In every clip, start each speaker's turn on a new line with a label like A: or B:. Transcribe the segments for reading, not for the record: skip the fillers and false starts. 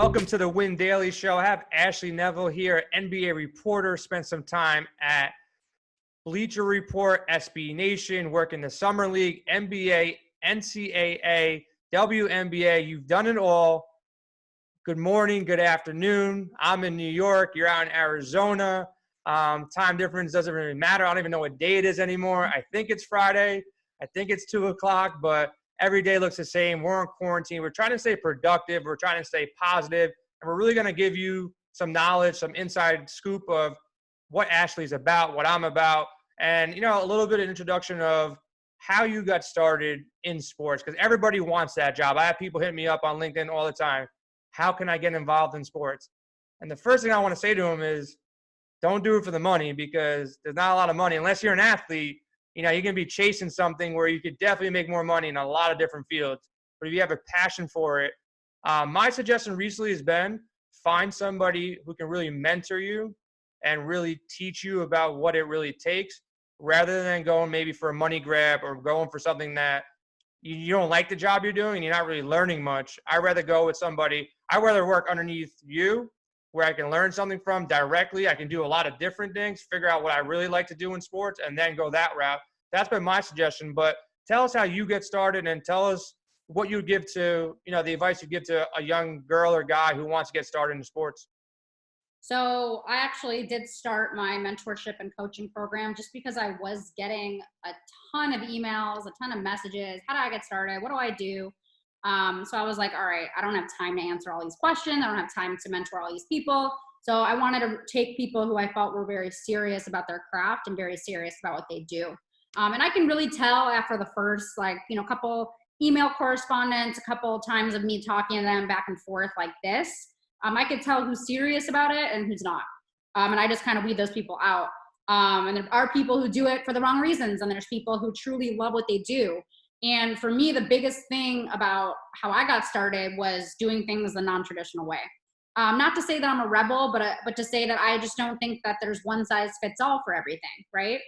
A: Welcome to the Win Daily Show. I have Ashley Nevel here, NBA reporter, spent some time at Bleacher Report, SB Nation, working the Summer League, NBA, NCAA, WNBA. You've done it all. Good morning, good afternoon. I'm in New York. You're out in Arizona. Time difference doesn't really matter. I don't even know what day it is anymore. I think it's Friday. I think it's 2 o'clock, but every day looks the same. We're in quarantine. We're trying to stay productive. We're trying to stay positive. And we're really going to give you some knowledge, some inside scoop of what Ashley's about, what I'm about, and, you know, a little bit of introduction of how you got started in sports, because everybody wants that job. I have people hit me up on LinkedIn all the time. How can I get involved in sports? And the first thing I want to say to them is, don't do it for the money, because there's not a lot of money. Unless you're an athlete, you know, you can be chasing something where you could definitely make more money in a lot of different fields. But if you have a passion for it, my suggestion recently has been find somebody who can really mentor you and really teach you about what it really takes, rather than going maybe for a money grab or going for something that you don't like the job you're doing and you're not really learning much. I'd rather go with somebody. I'd rather work underneath you where I can learn something from directly. I can do a lot of different things, figure out what I really like to do in sports, and then go that route. That's been my suggestion. But tell us how you get started, and tell us what you give to, you know, the advice you give to a young girl or guy who wants to get started in sports.
B: So I actually did start my mentorship and coaching program just because I was getting a ton of emails, a ton of messages. How do I get started? What do I do? So I was like, all right, I don't have time to answer all these questions. I don't have time to mentor all these people. So I wanted to take people who I felt were very serious about their craft and very serious about what they do. And I can really tell after the first, couple email correspondence, a couple times of me talking to them back and forth like this, I could tell who's serious about it and who's not. And I just kind of weed those people out. And there are people who do it for the wrong reasons, and there's people who truly love what they do. And for me, the biggest thing about how I got started was doing things the non-traditional way. Not to say that I'm a rebel, but to say that I just don't think that there's one size fits all for everything, right?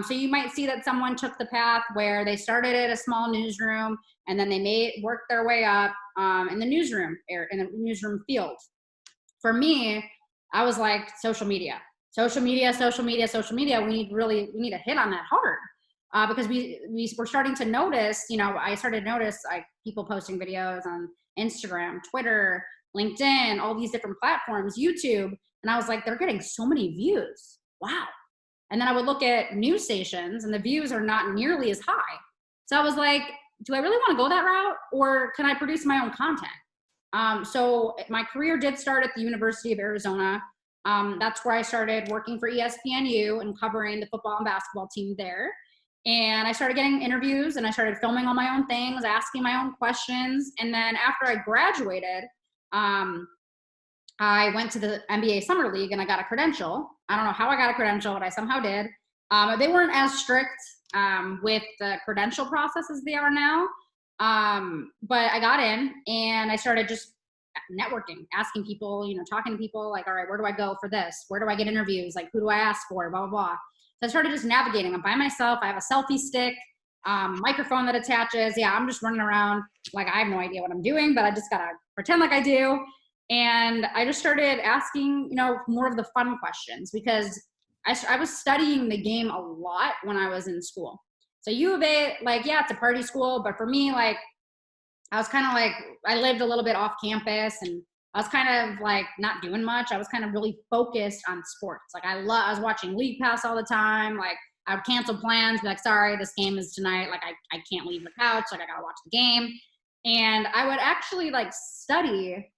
B: So you might see that someone took the path where they started at a small newsroom and then they work their way up in the newsroom field. For me, I was like, social media. We need to hit on that hard because we're starting to notice. I started to notice like people posting videos on Instagram, Twitter, LinkedIn, all these different platforms, YouTube, and I was like, they're getting so many views. Wow. And then I would look at news stations and the views are not nearly as high. So I was like, do I really want to go that route, or can I produce my own content? So my career did start at the University of Arizona. That's where I started working for ESPNU and covering the football and basketball team there. And I started getting interviews and I started filming all my own things, asking my own questions. And then after I graduated, I went to the NBA Summer League and I got a credential. I don't know how I got a credential, but I somehow did. They weren't as strict with the credential process as they are now. But I got in and I started just networking, asking people, talking to people like, all right, where do I go for this? Where do I get interviews? Like, who do I ask for? Blah, blah, blah. So I started just navigating. I'm by myself. I have a selfie stick, microphone that attaches. Yeah, I'm just running around like I have no idea what I'm doing, but I just got to pretend like I do. And I just started asking, more of the fun questions because I was studying the game a lot when I was in school. So U of A, it's a party school, but for me, I was kind of I lived a little bit off campus and I was kind of not doing much. I was kind of really focused on sports. I was watching League Pass all the time. I would cancel plans, be like, sorry, this game is tonight. I can't leave the couch. I got to watch the game. And I would actually study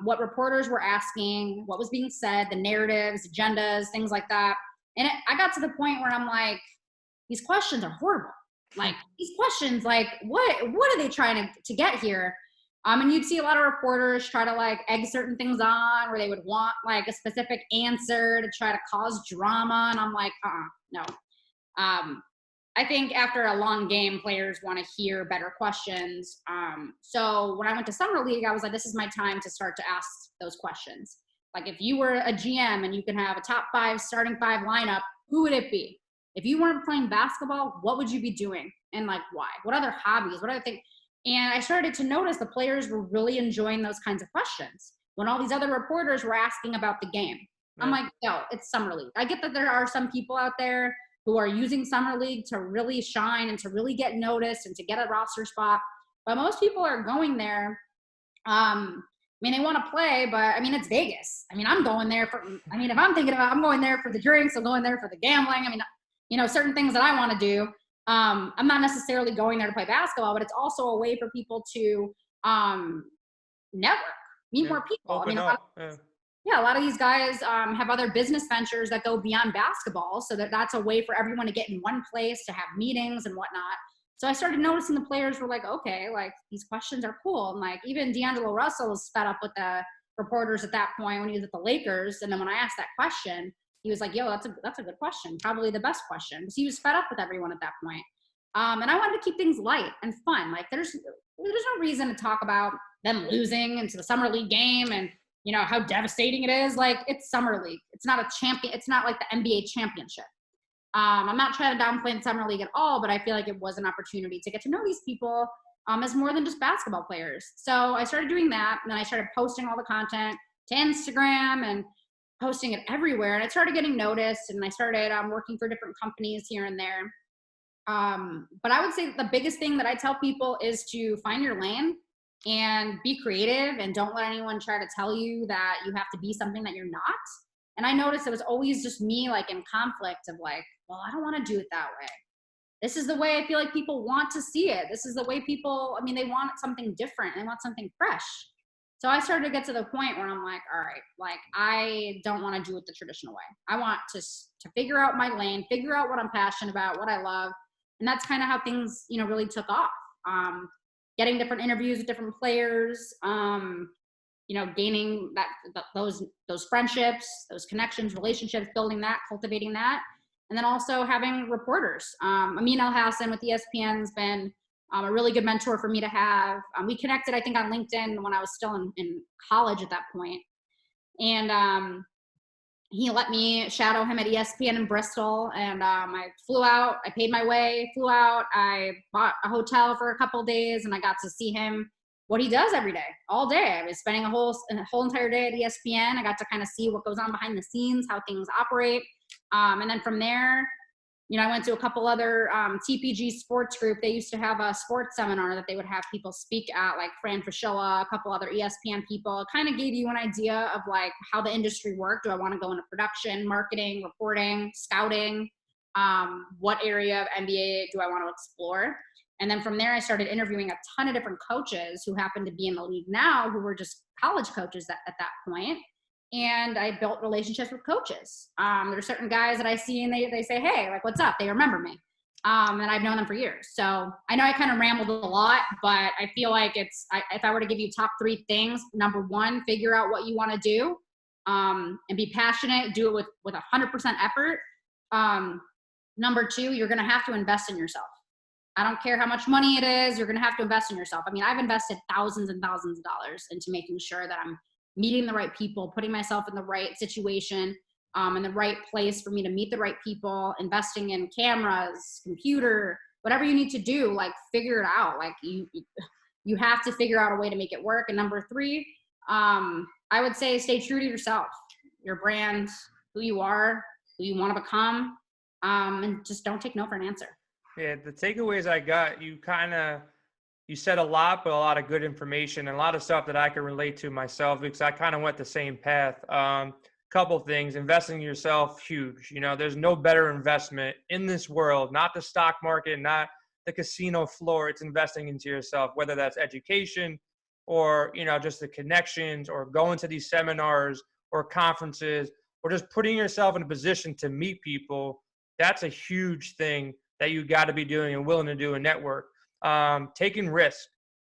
B: what reporters were asking, what was being said, the narratives, agendas, things like that. And I got to the point where I'm like, these questions are horrible. These questions, what are they trying to get here? And you'd see a lot of reporters try to egg certain things on, where they would want a specific answer to try to cause drama. And I'm like, no. I think after a long game, players want to hear better questions. So when I went to Summer League, I was like, this is my time to start to ask those questions. If you were a GM and you can have a top 5 starting 5 lineup, who would it be? If you weren't playing basketball, what would you be doing? And why? What other hobbies? What other things? And I started to notice the players were really enjoying those kinds of questions when all these other reporters were asking about the game. I'm like, yo, it's Summer League. I get that there are some people out there who are using Summer League to really shine and to really get noticed and to get a roster spot. But most people are going there. I mean, they want to play, but I mean, it's Vegas. I mean, I'm going there for, I mean, if I'm thinking about, I'm going there for the drinks, I'm going there for the gambling. I mean, you know, certain things that I want to do. I'm not necessarily going there to play basketball, but it's also a way for people to network, meet more people.
A: Open
B: up. A lot of these guys have other business ventures that go beyond basketball, so that's a way for everyone to get in one place, to have meetings and whatnot. So I started noticing the players were like, okay, like these questions are cool. And like even D'Angelo Russell was fed up with the reporters at that point when he was at the Lakers. And then when I asked that question, he was like, yo, that's a good question. Probably the best question. Because he was fed up with everyone at that point. And I wanted to keep things light and fun. Like there's no reason to talk about them losing into the Summer League game and, you know, how devastating it is. Like it's Summer League. It's not a champion. It's not like the NBA championship. I'm not trying to downplay the Summer League at all, but I feel like it was an opportunity to get to know these people as more than just basketball players. So I started doing that, and then I started posting all the content to Instagram and posting it everywhere, and it started getting noticed, and I started working for different companies here and there. But I would say the biggest thing that I tell people is to find your lane and be creative, and don't let anyone try to tell you that you have to be something that you're not. And I noticed it was always just me like in conflict of like, well, I don't want to do it that way. This is the way I feel like people want to see it. This is the way people, I mean, they want something different. They want something fresh. So I started to get to the point where I'm like, all right, like I don't want to do it the traditional way. I want to figure out my lane, figure out what I'm passionate about, what I love. And that's kind of how things, you know, really took off. Getting different interviews with different players, you know, gaining those friendships, those connections, relationships, building that, cultivating that. And then also having reporters. Amin El-Hassan with ESPN has been a really good mentor for me to have. We connected, I think, on LinkedIn when I was still in college at that point. And he let me shadow him at ESPN in Bristol. And I flew out, I paid my way, flew out. I bought a hotel for a couple of days, and I got to see him, what he does every day, all day. I was spending a whole entire day at ESPN. I got to kind of see what goes on behind the scenes, how things operate. And then from there, you know, I went to a couple other TPG sports group. They used to have a sports seminar that they would have people speak at, like Fran Fraschilla, a couple other ESPN people. It kind of gave you an idea of like how the industry worked. Do I want to go into production, marketing, reporting, scouting? What area of NBA do I want to explore? And then from there, I started interviewing a ton of different coaches who happen to be in the league now, who were just college coaches at that point. And I built relationships with coaches. There are certain guys that I see and they say, hey, like, what's up? They remember me. And I've known them for years. So I know I kind of rambled a lot, but I feel like if I were to give you top 3 things, number 1, figure out what you want to do and be passionate, do it with 100% effort. Number 2, you're going to have to invest in yourself. I don't care how much money it is, you're going to have to invest in yourself. I mean, I've invested thousands and thousands of dollars into making sure that I'm meeting the right people, putting myself in the right situation, in the right place for me to meet the right people, investing in cameras, computer, whatever you need to do, like figure it out. Like you have to figure out a way to make it work. And number 3, I would say stay true to yourself, your brand, who you are, who you want to become, and just don't take no for an answer.
A: Yeah, the takeaways I got, you said a lot, but a lot of good information and a lot of stuff that I can relate to myself because I kind of went the same path. Couple things, investing in yourself, huge. You know, there's no better investment in this world, not the stock market, not the casino floor. It's investing into yourself, whether that's education or, you know, just the connections or going to these seminars or conferences or just putting yourself in a position to meet people. That's a huge thing that you got to be doing and willing to do a network. Taking risks.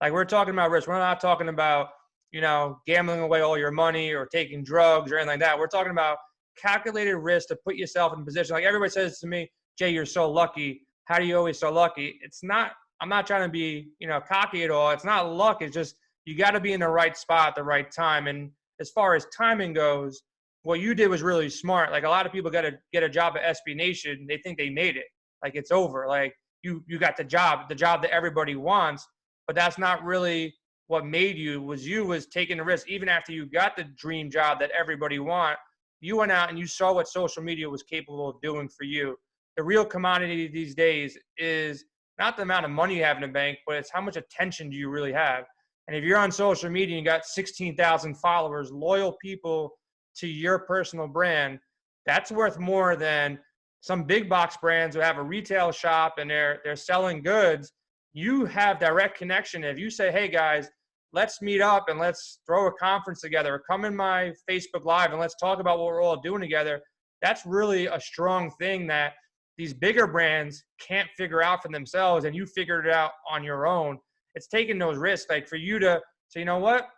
A: Like we're talking about risk. We're not talking about, you know, gambling away all your money or taking drugs or anything like that. We're talking about calculated risk to put yourself in a position. Like everybody says to me, Jay, you're so lucky. How do you always so lucky? It's not, I'm not trying to be, you know, cocky at all. It's not luck. It's just, you got to be in the right spot at the right time. And as far as timing goes, what you did was really smart. Like a lot of people got to get a job at SB Nation. They think they made it. Like it's over. Like you got the job that everybody wants. but that's not really what made you. Was taking the risk. Even after you got the dream job that everybody want, you went out and you saw what social media was capable of doing for you. The real commodity these days is not the amount of money you have in the bank, but it's how much attention do you really have. And if you're on social media and you got 16,000 followers, loyal people to your personal brand, that's worth more than some big box brands who have a retail shop and they're selling goods. You have direct connection. If you say, hey guys, let's meet up and let's throw a conference together, or come in my Facebook Live and let's talk about what we're all doing together, that's really a strong thing that these bigger brands can't figure out for themselves, and you figured it out on your own. It's taking those risks, like for you to say, you know what,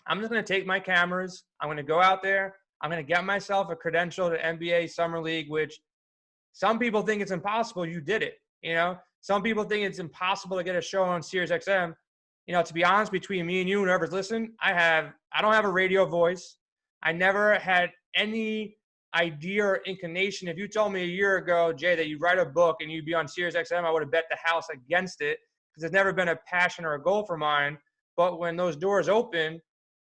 A: I'm just going to take my cameras, I'm going to go out there, I'm going to get myself a credential to NBA Summer League, which some people think it's impossible. You did it. You know, some people think it's impossible to get a show on SiriusXM. You know, to be honest, between me and you, whoever's listening, I don't have a radio voice. I never had any idea or inclination. If you told me a year ago, Jay, that you write a book and you'd be on SiriusXM, I would have bet the house against it, because it's never been a passion or a goal for mine. But when those doors open,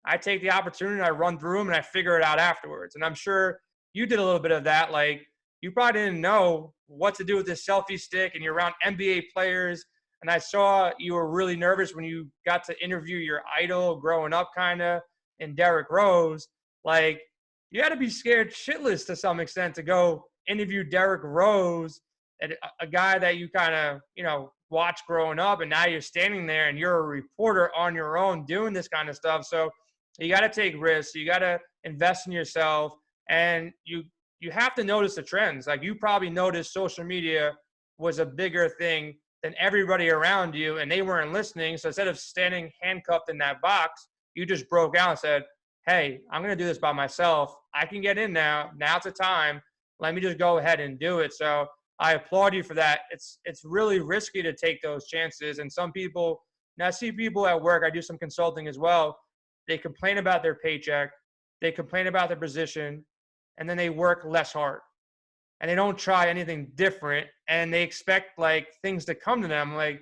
A: I take the opportunity, I run through them, and I figure it out afterwards. And I'm sure you did a little bit of that. Like, you probably didn't know what to do with this selfie stick, and you're around NBA players. And I saw you were really nervous when you got to interview your idol growing up, kind of, in Derrick Rose. Like, you had to be scared shitless to some extent to go interview Derrick Rose, a guy that you kind of, you know, watched growing up, and now you're standing there and you're a reporter on your own doing this kind of stuff. So you got to take risks. You got to invest in yourself, and you have to notice the trends. Like, you probably noticed social media was a bigger thing than everybody around you, and they weren't listening. So instead of standing handcuffed in that box, you just broke out and said, hey, I'm going to do this by myself. I can get in now. Now's the time. Let me just go ahead and do it. So I applaud you for that. It's really risky to take those chances. And some people, now I see people at work, I do some consulting as well, they complain about their paycheck, they complain about their position, and then they work less hard. And they don't try anything different, and they expect like things to come to them. Like,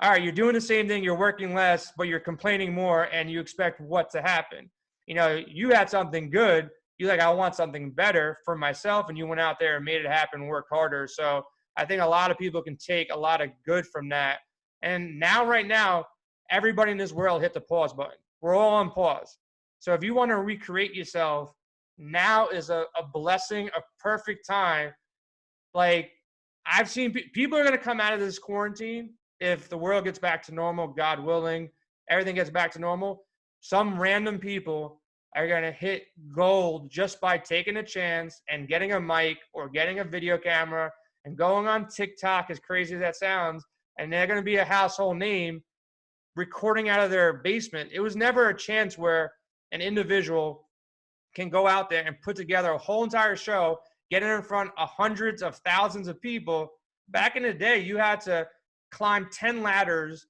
A: all right, you're doing the same thing, you're working less, but you're complaining more, and you expect what to happen. You know, you had something good. You're like, I want something better for myself, and you went out there and made it happen, work harder. So I think a lot of people can take a lot of good from that. And now, right now, everybody in this world hit the pause button. We're all on pause. So if you want to recreate yourself, now is a blessing, a perfect time. Like, I've seen people are going to come out of this quarantine, if the world gets back to normal, God willing, everything gets back to normal. Some random people are going to hit gold just by taking a chance and getting a mic or getting a video camera and going on TikTok, as crazy as that sounds, and they're going to be a household name recording out of their basement. It was never a chance where an individual can go out there and put together a whole entire show, get it in front of hundreds of thousands of people. Back in the day, you had to climb 10 ladders,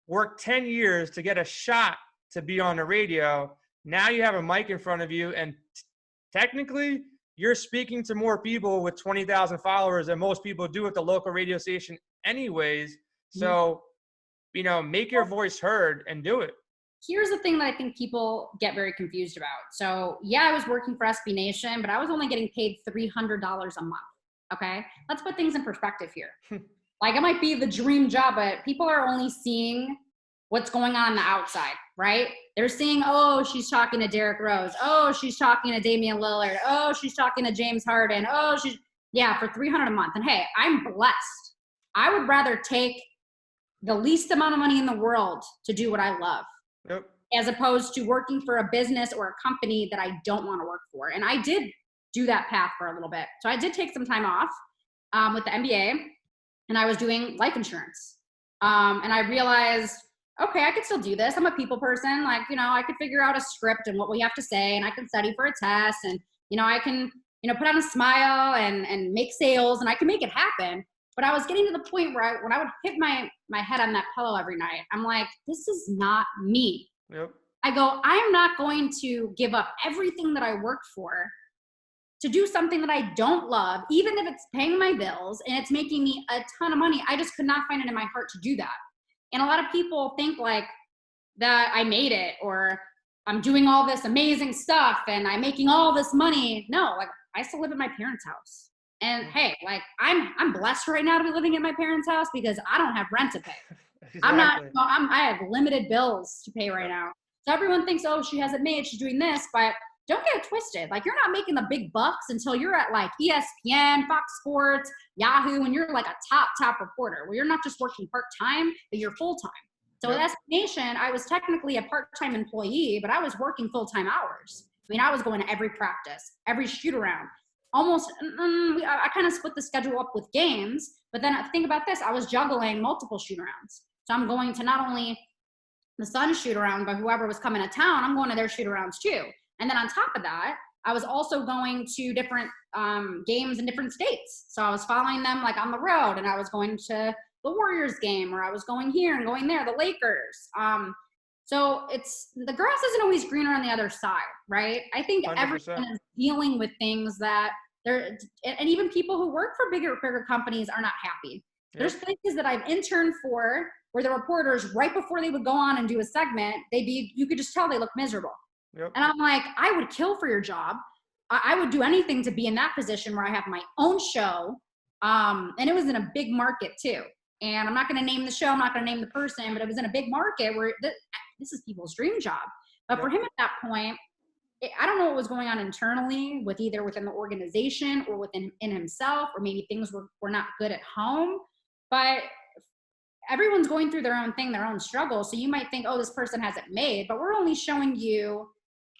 A: work 10 years to get a shot to be on the radio. Now you have a mic in front of you, and technically you're speaking to more people with 20,000 followers than most people do at the local radio station anyways. So, you know, make your voice heard and do it.
B: Here's the thing that I think people get very confused about. So yeah, I was working for SB Nation, but I was only getting paid $300 a month. Okay. Let's put things in perspective here. Like, it might be the dream job, but people are only seeing what's going on the outside, right? They're seeing, oh, she's talking to Derrick Rose. Oh, she's talking to Damian Lillard. Oh, she's talking to James Harden. Oh, for $300 a month. And hey, I'm blessed. I would rather take the least amount of money in the world to do what I love.
A: Yep.
B: As opposed to working for a business or a company that I don't want to work for. And I did do that path for a little bit. So I did take some time off with the NBA, and I was doing life insurance. And I realized, okay, I could still do this. I'm a people person. Like, you know, I could figure out a script and what we have to say, and I can study for a test, and, you know, I can, you know, put on a smile and make sales, and I can make it happen. But I was getting to the point where when I would hit my head on that pillow every night, I'm like, this is not me.
A: Yep.
B: I go, I'm not going to give up everything that I worked for to do something that I don't love, even if it's paying my bills and it's making me a ton of money. I just could not find it in my heart to do that. And a lot of people think like that I made it, or I'm doing all this amazing stuff and I'm making all this money. No, like I still live at my parents' house. And hey, like I'm blessed right now to be living at my parents' house because I don't have rent to pay.
A: Exactly.
B: I have limited bills to pay right now. So everyone thinks, oh, she has it made, she's doing this, but don't get it twisted. Like, you're not making the big bucks until you're at like ESPN, Fox Sports, Yahoo, and you're like a top reporter where you're not just working part-time, but you're full-time. So at SB Nation, I was technically a part-time employee, but I was working full-time hours. I mean, I was going to every practice, every shoot-around. Almost, I kind of split the schedule up with games, but then think about this. I was juggling multiple shoot-arounds. So I'm going to not only the Suns shoot-around, but whoever was coming to town, I'm going to their shoot-arounds too. And then on top of that, I was also going to different games in different states. So I was following them like on the road, and I was going to the Warriors game, or I was going here and going there, the Lakers. So the grass isn't always greener on the other side, right? I think
A: 100%.
B: everyone is dealing with things that and even people who work for bigger companies are not happy. There's places that I've interned for where the reporters, right before they would go on and do a segment, you could just tell they look miserable. And I'm like, I would kill for your job. I would do anything to be in that position where I have my own show. And it was in a big market too. And I'm not going to name the show, I'm not going to name the person, but it was in a big market where this is people's dream job. But for him at that point, I don't know what was going on internally with either within the organization or within himself, or maybe things were not good at home. But everyone's going through their own thing, their own struggle. So you might think, oh, this person has it made, but we're only showing you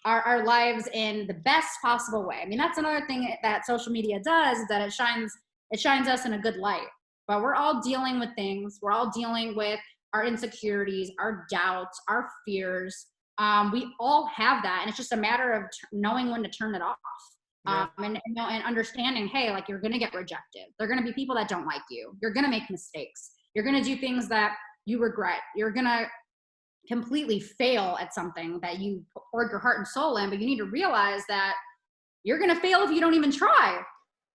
B: our lives in the best possible way. I mean, that's another thing that social media does, is that it shines us in a good light. But we're all dealing with things. We're all dealing with our insecurities, our doubts, our fears. We all have that. And it's just a matter of knowing when to turn it off. And understanding, hey, like, you're going to get rejected. There are going to be people that don't like you. You're going to make mistakes. You're going to do things that you regret. You're going to completely fail at something that you poured your heart and soul in, but you need to realize that you're going to fail if you don't even try.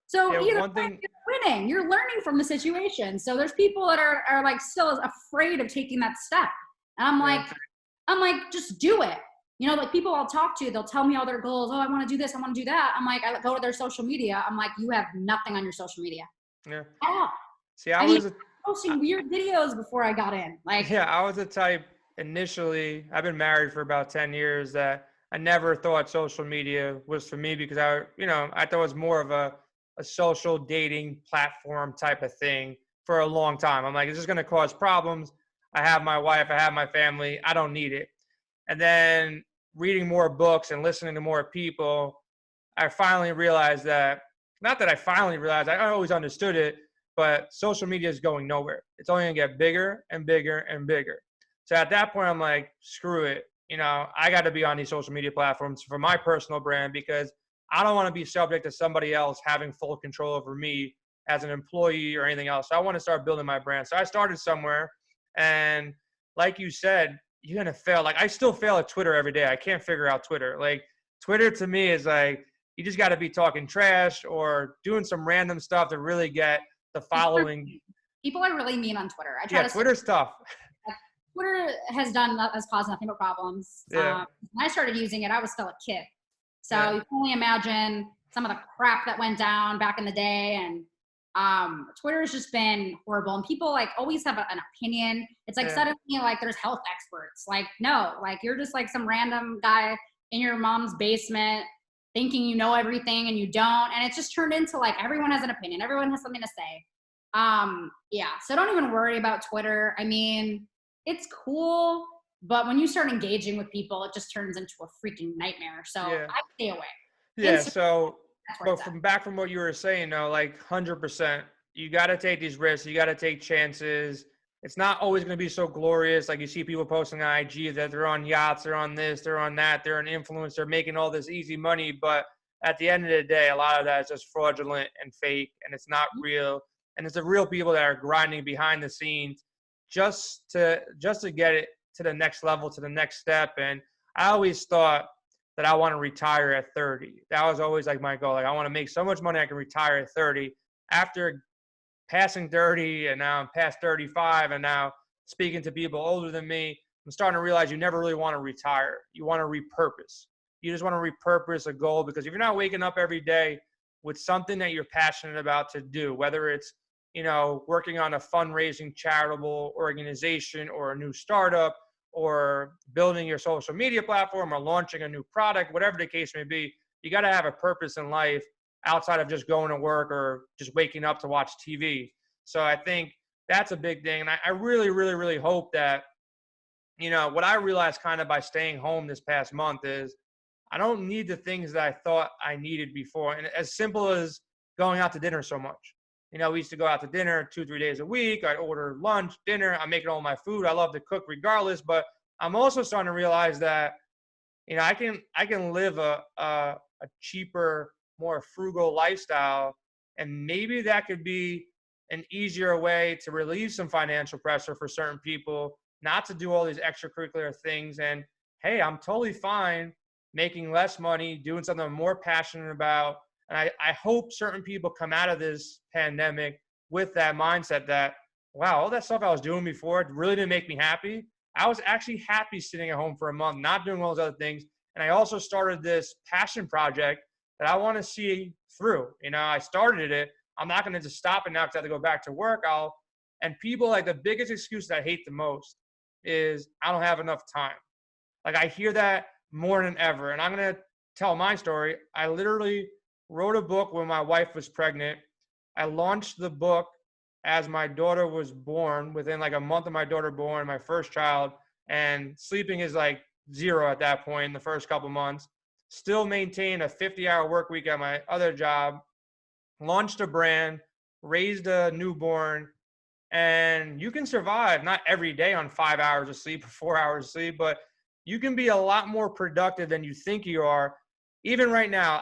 B: So you're winning, you're learning from the situation. So there's people that are like still afraid of taking that step. And I'm like, just do it. You know, like, people I'll talk to, they'll tell me all their goals. Oh, I want to do this, I want to do that. I'm like, I go to their social media. I'm like, you have nothing on your social media. Yeah. At all.
A: See, I was
B: posting weird videos before I got in. Like,
A: I was the type initially. I've been married for about 10 years that I never thought social media was for me, because I thought it was more of a social dating platform type of thing for a long time. I'm like, is this going to cause problems? I have my wife, I have my family, I don't need it. And then reading more books and listening to more people, I finally realized that, not that I finally realized, I always understood it, but social media is going nowhere. It's only going to get bigger and bigger and bigger. So at that point, I'm like, screw it. I got to be on these social media platforms for my personal brand, because I don't want to be subject to somebody else having full control over me as an employee or anything else. So I want to start building my brand. So I started somewhere, and like you said, you're going to fail. Like, I still fail at Twitter every day. I can't figure out Twitter. Like, Twitter to me is like, you just got to be talking trash or doing some random stuff to really get the following.
B: People are really mean on Twitter.
A: Twitter's tough.
B: Twitter has caused nothing but problems. When I started using it, I was still a kid. So you can only imagine some of the crap that went down back in the day. And Twitter has just been horrible. And people like always have an opinion. It's like suddenly like there's health experts. Like, no, like you're just like some random guy in your mom's basement thinking you know everything and you don't. And it's just turned into like everyone has an opinion. Everyone has something to say. So don't even worry about Twitter. I mean, it's cool, but when you start engaging with people, it just turns into a freaking nightmare. So I stay away.
A: Yeah. So, but from what you were saying, though, like 100%, you got to take these risks. You got to take chances. It's not always going to be so glorious. Like, you see people posting on IG that they're on yachts, they're on this, they're on that, they're an influencer, making all this easy money. But at the end of the day, a lot of that is just fraudulent and fake, and it's not real. And it's the real people that are grinding behind the scenes just to get it to the next level, to the next step. And I always thought that I want to retire at 30. That was always like my goal. Like, I want to make so much money I can retire at 30. After passing 30, and now I'm past 35, and now speaking to people older than me, I'm starting to realize you never really want to retire. You want to repurpose. You just want to repurpose a goal, because if you're not waking up every day with something that you're passionate about to do, whether it's, working on a fundraising charitable organization or a new startup, or building your social media platform, or launching a new product, whatever the case may be, you got to have a purpose in life outside of just going to work or just waking up to watch TV. So I think that's a big thing. And I really, really, really hope that, what I realized kind of by staying home this past month is I don't need the things that I thought I needed before. And as simple as going out to dinner so much. We used to go out to dinner 2-3 days a week. I'd order lunch, dinner. I'm making all my food. I love to cook regardless. But I'm also starting to realize that, I can live a cheaper, more frugal lifestyle. And maybe that could be an easier way to relieve some financial pressure for certain people, not to do all these extracurricular things. And hey, I'm totally fine making less money, doing something I'm more passionate about. And I hope certain people come out of this pandemic with that mindset that, wow, all that stuff I was doing before really didn't make me happy. I was actually happy sitting at home for a month, not doing all those other things. And I also started this passion project that I want to see through. I started it. I'm not going to just stop it now because I have to go back to work. And people, like, the biggest excuse that I hate the most is I don't have enough time. Like, I hear that more than ever. And I'm going to tell my story. I literally wrote a book when my wife was pregnant. I launched the book as my daughter was born, within like a month of my daughter born, my first child, and sleeping is like 0 at that point in the first couple months. Still maintained a 50-hour work week at my other job, launched a brand, raised a newborn, and you can survive not every day on 5 hours of sleep or 4 hours of sleep, but you can be a lot more productive than you think you are. Even right now,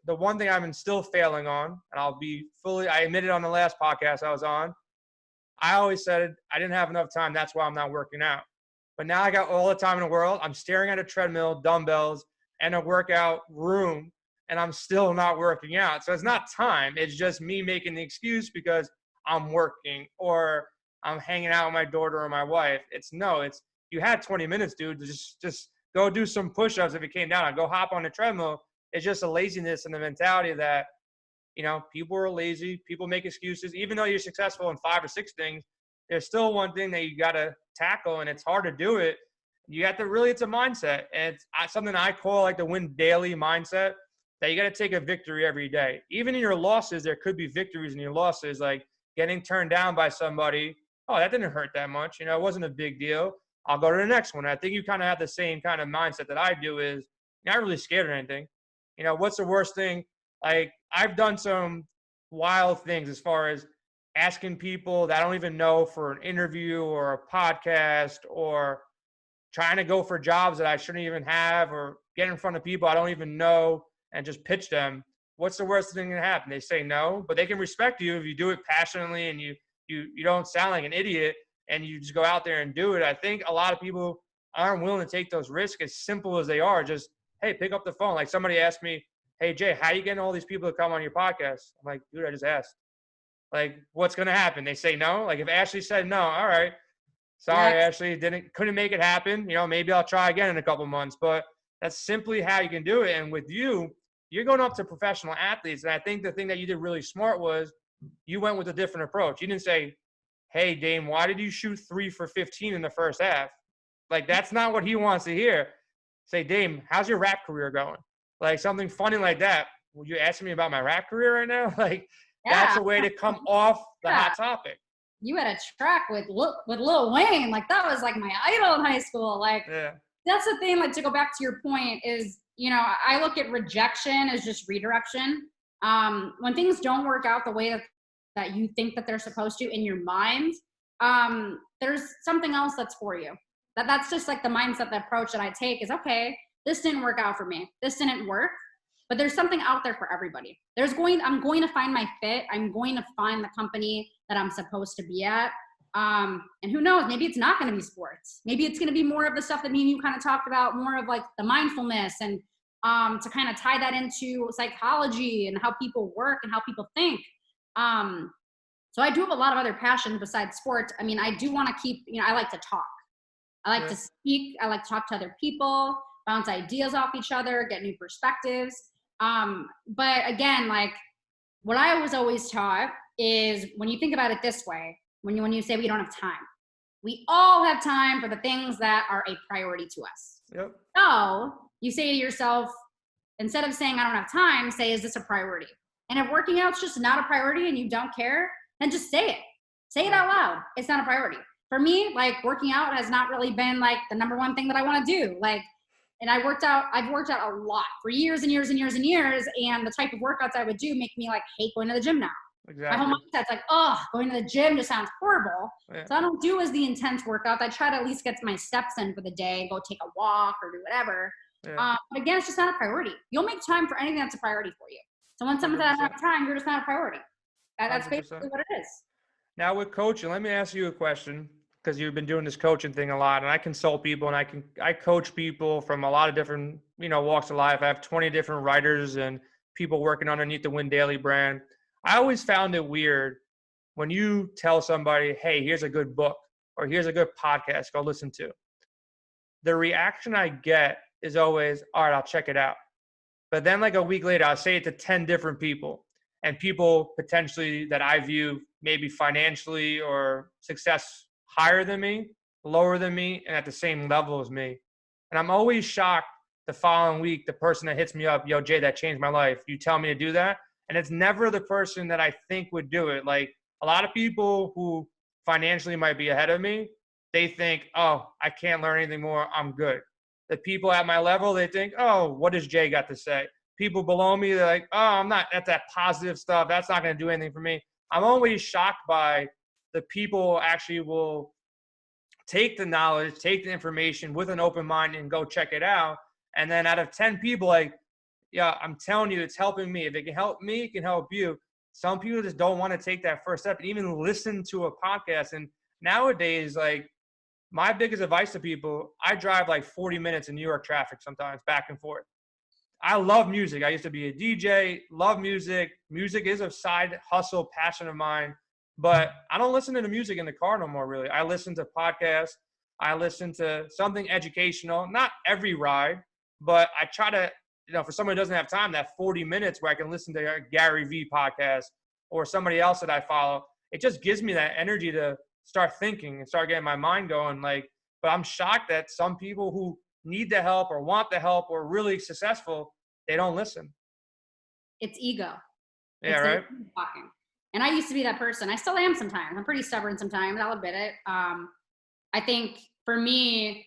A: the one thing I'm still failing on, and I admitted on the last podcast I was on, I always said I didn't have enough time. That's why I'm not working out. But now I got all the time in the world. I'm staring at a treadmill, dumbbells, and a workout room, and I'm still not working out. So it's not time. It's just me making the excuse because I'm working or I'm hanging out with my daughter or my wife. It's you had 20 minutes, dude, to just go do some push-ups if it came down. I'd go hop on the treadmill. It's just a laziness and the mentality that, people are lazy. People make excuses. Even though you're successful in 5 or 6 things, there's still one thing that you got to tackle, and it's hard to do it. You have to it's a mindset. And it's something I call like the win daily mindset, that you got to take a victory every day. Even in your losses, there could be victories in your losses, like getting turned down by somebody. Oh, that didn't hurt that much. It wasn't a big deal. I'll go to the next one. I think you kind of have the same kind of mindset that I do, is you're not really scared of anything. What's the worst thing? Like, I've done some wild things as far as asking people that I don't even know for an interview or a podcast, or trying to go for jobs that I shouldn't even have, or get in front of people I don't even know and just pitch them. What's the worst thing that can happen? They say no, but they can respect you if you do it passionately and you don't sound like an idiot and you just go out there and do it. I think a lot of people aren't willing to take those risks, as simple as they are. Just, hey, pick up the phone. Like, somebody asked me, hey, Jay, how are you getting all these people to come on your podcast? I'm like, dude, I just asked. Like, what's going to happen? They say no? Like, if Ashley said no, all right. Sorry, Ashley, couldn't make it happen. Maybe I'll try again in a couple months. But that's simply how you can do it. And with you're going up to professional athletes. And I think the thing that you did really smart was you went with a different approach. You didn't say, hey, Dame, why did you shoot 3 for 15 in the first half? Like, that's not what he wants to hear. Say, Dame, how's your rap career going? Like, something funny like that. Were you asking me about my rap career right now? Like, that's a way to come off the hot topic.
B: You had a track with Lil Wayne. Like, that was like my idol in high school. Like, that's the thing. Like, to go back to your point is, I look at rejection as just redirection. When things don't work out the way that you think that they're supposed to in your mind, there's something else that's for you. That's just like the mindset, the approach that I take is, okay, this didn't work out for me. This didn't work, but there's something out there for everybody. I'm going to find my fit. I'm going to find the company that I'm supposed to be at. And who knows, maybe it's not going to be sports. Maybe it's going to be more of the stuff that me and you kind of talked about, more of like the mindfulness and to kind of tie that into psychology and how people work and how people think. So I do have a lot of other passions besides sports. I mean, I do want to keep, I like to talk. I like to speak. I like to talk to other people, bounce ideas off each other, get new perspectives. But again, like what I was always taught is when you think about it this way, when you say we don't have time, we all have time for the things that are a priority to us.
A: Yep.
B: So you say to yourself, instead of saying I don't have time, say, is this a priority? And if working out's just not a priority and you don't care, then just say it. Say it out loud. It's not a priority. For me, like working out has not really been like the number one thing that I want to do. Like, and I've worked out a lot for years and years and years and years. And the type of workouts I would do make me like hate going to the gym now.
A: Exactly.
B: My whole mindset's like, oh, going to the gym just sounds horrible. Yeah. So I don't do as the intense workouts. I try to at least get my steps in for the day, go take a walk or do whatever. Yeah. But again, it's just not a priority. You'll make time for anything that's a priority for you. So when someone doesn't have time, you're just not a priority. That's 100%. Basically what it is.
A: Now with coaching, let me ask you a question, because you've been doing this coaching thing a lot, and I consult people and I coach people from a lot of different, walks of life. I have 20 different writers and people working underneath the Win Daily brand. I always found it weird when you tell somebody, hey, here's a good book or here's a good podcast, go listen to. The reaction I get is always, all right, I'll check it out. But then like a week later, I'll say it to 10 different people, and people potentially that I view maybe financially or success higher than me, lower than me, and at the same level as me. And I'm always shocked the following week, the person that hits me up, yo, Jay, that changed my life. You tell me to do that. And it's never the person that I think would do it. Like a lot of people who financially might be ahead of me, they think, oh, I can't learn anything more. I'm good. The people at my level, they think, oh, what does Jay got to say? People below me, they're like, oh, I'm not at that positive stuff. That's not going to do anything for me. I'm always shocked by the people actually will take the knowledge, take the information with an open mind and go check it out. And then out of 10 people, like, yeah, I'm telling you, it's helping me. If it can help me, it can help you. Some people just don't want to take that first step and even listen to a podcast. And nowadays, like, my biggest advice to people, I drive like 40 minutes in New York traffic sometimes, back and forth. I love music. I used to be a DJ, love music. Music is a side hustle, passion of mine. But I don't listen to the music in the car no more, really. I listen to podcasts. I listen to something educational. Not every ride, but I try to, for somebody who doesn't have time, that 40 minutes where I can listen to a Gary Vee podcast or somebody else that I follow, it just gives me that energy to start thinking and start getting my mind going. Like, but I'm shocked that some people who need the help or want the help or really successful, they don't listen.
B: It's ego.
A: Yeah, right?
B: Talking. And I used to be that person. I still am sometimes. I'm pretty stubborn sometimes. I'll admit it. I think for me,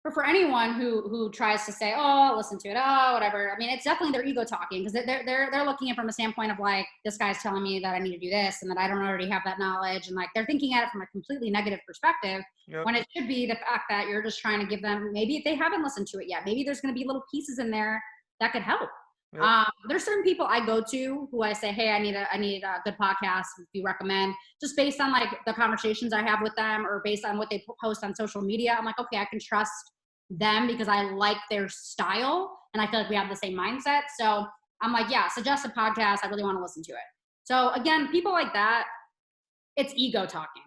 B: or for anyone who tries to say, oh, listen to it, oh, whatever. I mean, it's definitely their ego talking, because they're looking at it from a standpoint of like, this guy's telling me that I need to do this and that I don't already have that knowledge. And like, they're thinking at it from a completely negative perspective, when it should be the fact that you're just trying to give them, maybe if they haven't listened to it yet, maybe there's going to be little pieces in there that could help. There's certain people I go to who I say, hey, I need a good podcast if you recommend, just based on like the conversations I have with them or based on what they post on social media. I'm like, okay, I can trust them because I like their style and I feel like we have the same mindset. So I'm like, yeah, suggest a podcast. I really want to listen to it. So again, people like that, it's ego talking.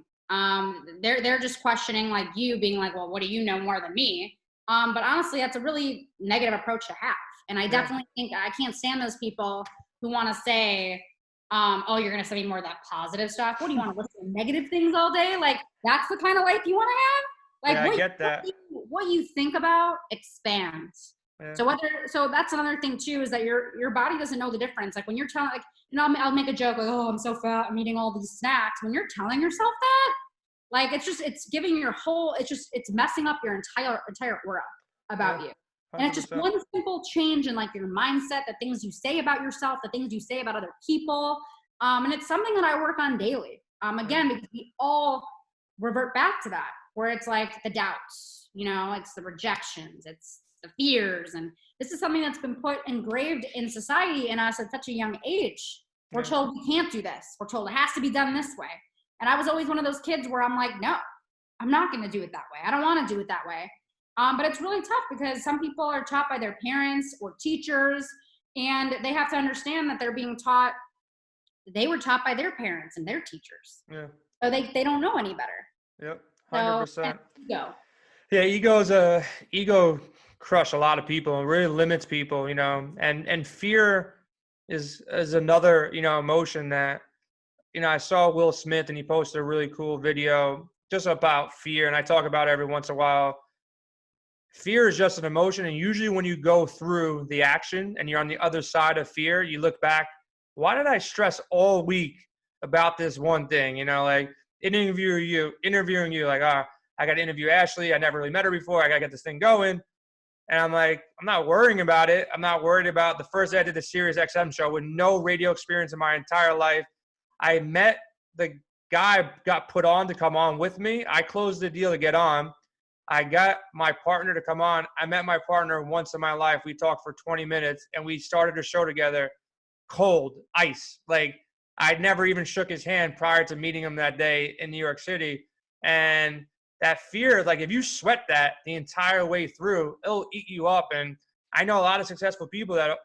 B: They're just questioning like you being like, well, what do you know more than me? But honestly, that's a really negative approach to have. And I definitely think I can't stand those people who want to say, oh, you're going to send me more of that positive stuff. What do you want to listen to negative things all day? Like, that's the kind of life you want to have? Like,
A: I get that.
B: What you think about expands. Yeah. So that's another thing too, is that your body doesn't know the difference. Like when you're telling, like, I'll make a joke like, oh, I'm so fat, I'm eating all these snacks. When you're telling yourself that, like, it's giving your whole, it's messing up your entire aura about you. 100%. And it's just one simple change in like your mindset, the things you say about yourself, the things you say about other people. And it's something that I work on daily. Again, because we all revert back to that, where it's like the doubts, it's the rejections, it's the fears. And this is something that's been engraved in society in us at such a young age. We're told we can't do this. We're told it has to be done this way. And I was always one of those kids where I'm like, no, I'm not going to do it that way. I don't want to do it that way. But it's really tough because some people are taught by their parents or teachers, and they have to understand that they're being taught they were taught by their parents and their teachers.
A: Yeah.
B: So they don't know any better.
A: Yep.
B: So
A: 100%.
B: ego.
A: Yeah, ego crush a lot of people and really limits people, and fear is another, emotion that, I saw Will Smith and he posted a really cool video just about fear. And I talk about it every once in a while. Fear is just an emotion. And usually when you go through the action and you're on the other side of fear, you look back, why did I stress all week about this one thing? Like interviewing you, like, I got to interview Ashley. I never really met her before. I got to get this thing going. And I'm like, I'm not worrying about it. I'm not worried about the first day I did the Sirius XM show with no radio experience in my entire life. I met the guy, got put on to come on with me. I closed the deal to get on. I got my partner to come on. I met my partner once in my life. We talked for 20 minutes and we started a show together. Cold, ice. Like I'd never even shook his hand prior to meeting him that day in New York City. And that fear, like if you sweat that the entire way through, it'll eat you up. And I know a lot of successful people that,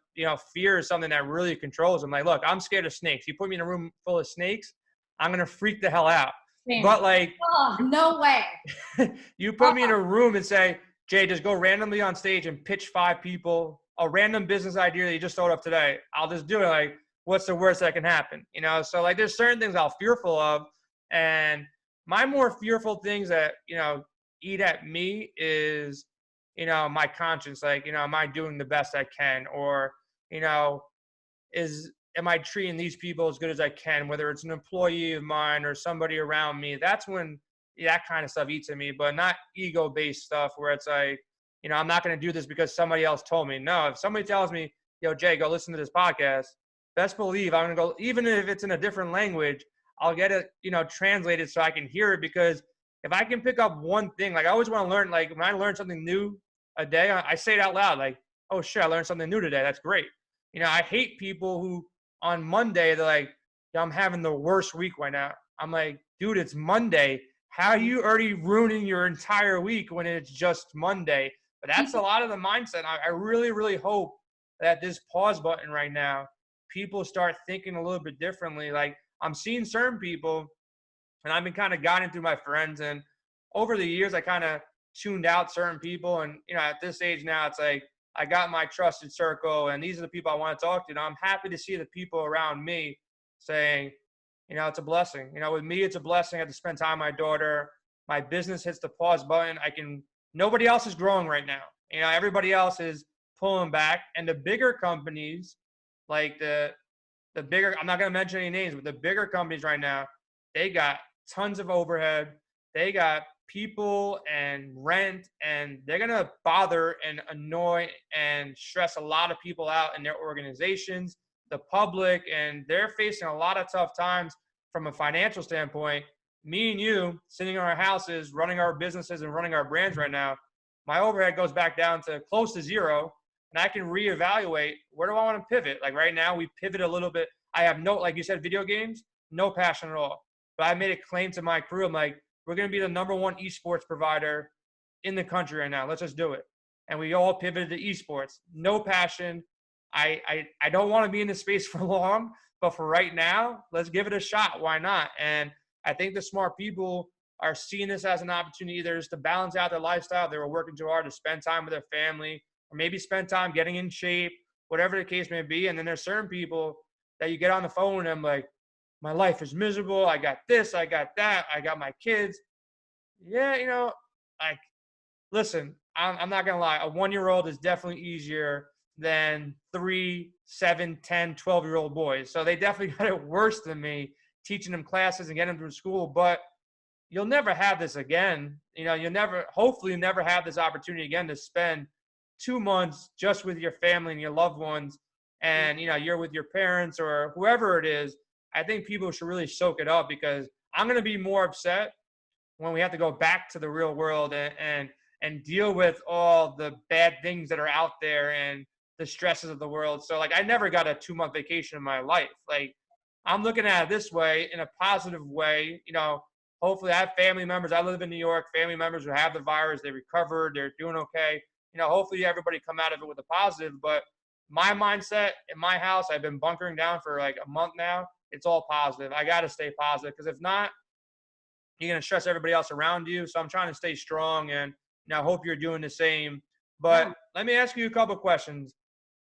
A: fear is something that really controls them. Like, look, I'm scared of snakes. You put me in a room full of snakes, I'm going to freak the hell out.
B: Same.
A: But like,
B: oh, no way.
A: You put me in a room and say, Jay, just go randomly on stage and pitch 5 people a random business idea that you just thought of today. I'll just do it. Like, what's the worst that can happen? So like there's certain things I'm fearful of. And my more fearful things that, eat at me is, my conscience. Like, am I doing the best I can? Or, am I treating these people as good as I can, whether it's an employee of mine or somebody around me? That's when that kind of stuff eats at me, but not ego-based stuff where it's like, I'm not going to do this because somebody else told me. No, if somebody tells me, yo, Jay, go listen to this podcast, best believe I'm going to go, even if it's in a different language, I'll get it, translated so I can hear it. Because if I can pick up one thing, like I always want to learn, like when I learn something new a day, I say it out loud, like, oh shit, I learned something new today. That's great. I hate people who on Monday, they're like, I'm having the worst week right now. I'm like, dude, it's Monday. How are you already ruining your entire week when it's just Monday? But that's a lot of the mindset. I really, really hope that this pause button right now, people start thinking a little bit differently. Like I'm seeing certain people, and I've been kind of guiding through my friends. And over the years, I kind of tuned out certain people. And, at this age now, it's like, I got my trusted circle, and these are the people I want to talk to. I'm happy to see the people around me saying, it's a blessing. With me, it's a blessing. I have to spend time with my daughter. My business hits the pause button. Nobody else is growing right now. Everybody else is pulling back. And the bigger companies, like the bigger, I'm not going to mention any names, but the bigger companies right now, they got tons of overhead. They got people and rent, and they're going to bother and annoy and stress a lot of people out in their organizations, the public, and they're facing a lot of tough times from a financial standpoint. Me and you sitting in our houses, running our businesses and running our brands right now, my overhead goes back down to close to zero, and I can reevaluate where do I want to pivot. Like right now, we pivot a little bit. I have no, like you said, video games, no passion at all. But I made a claim to my crew. I'm like, we're going to be the #1 esports provider in the country right now. Let's just do it. And we all pivoted to esports. No passion. I don't want to be in this space for long, but for right now, let's give it a shot. Why not? And I think the smart people are seeing this as an opportunity either just to balance out their lifestyle. They were working too hard to spend time with their family, or maybe spend time getting in shape, whatever the case may be. And then there's certain people that you get on the phone and I'm like, my life is miserable. I got this, I got that, I got my kids. Yeah, like, listen, I'm not going to lie. A 1-year-old is definitely easier than 3, 7, 10, 12-year-old boys. So they definitely got it worse than me, teaching them classes and getting them through school. But you'll never have this again. Hopefully never have this opportunity again to spend 2 months just with your family and your loved ones. And, you're with your parents or whoever it is. I think people should really soak it up, because I'm going to be more upset when we have to go back to the real world and deal with all the bad things that are out there and the stresses of the world. So like, I never got a 2-month vacation in my life. Like I'm looking at it this way, in a positive way. Hopefully I have family members. I live in New York, family members who have the virus, they recovered, they're doing okay. Hopefully everybody come out of it with a positive. But my mindset in my house, I've been bunkering down for like a month now. it's all positive. I got to stay positive because if not, you're going to stress everybody else around you. So I'm trying to stay strong, and I hope you're doing the same. But let me ask you a couple questions.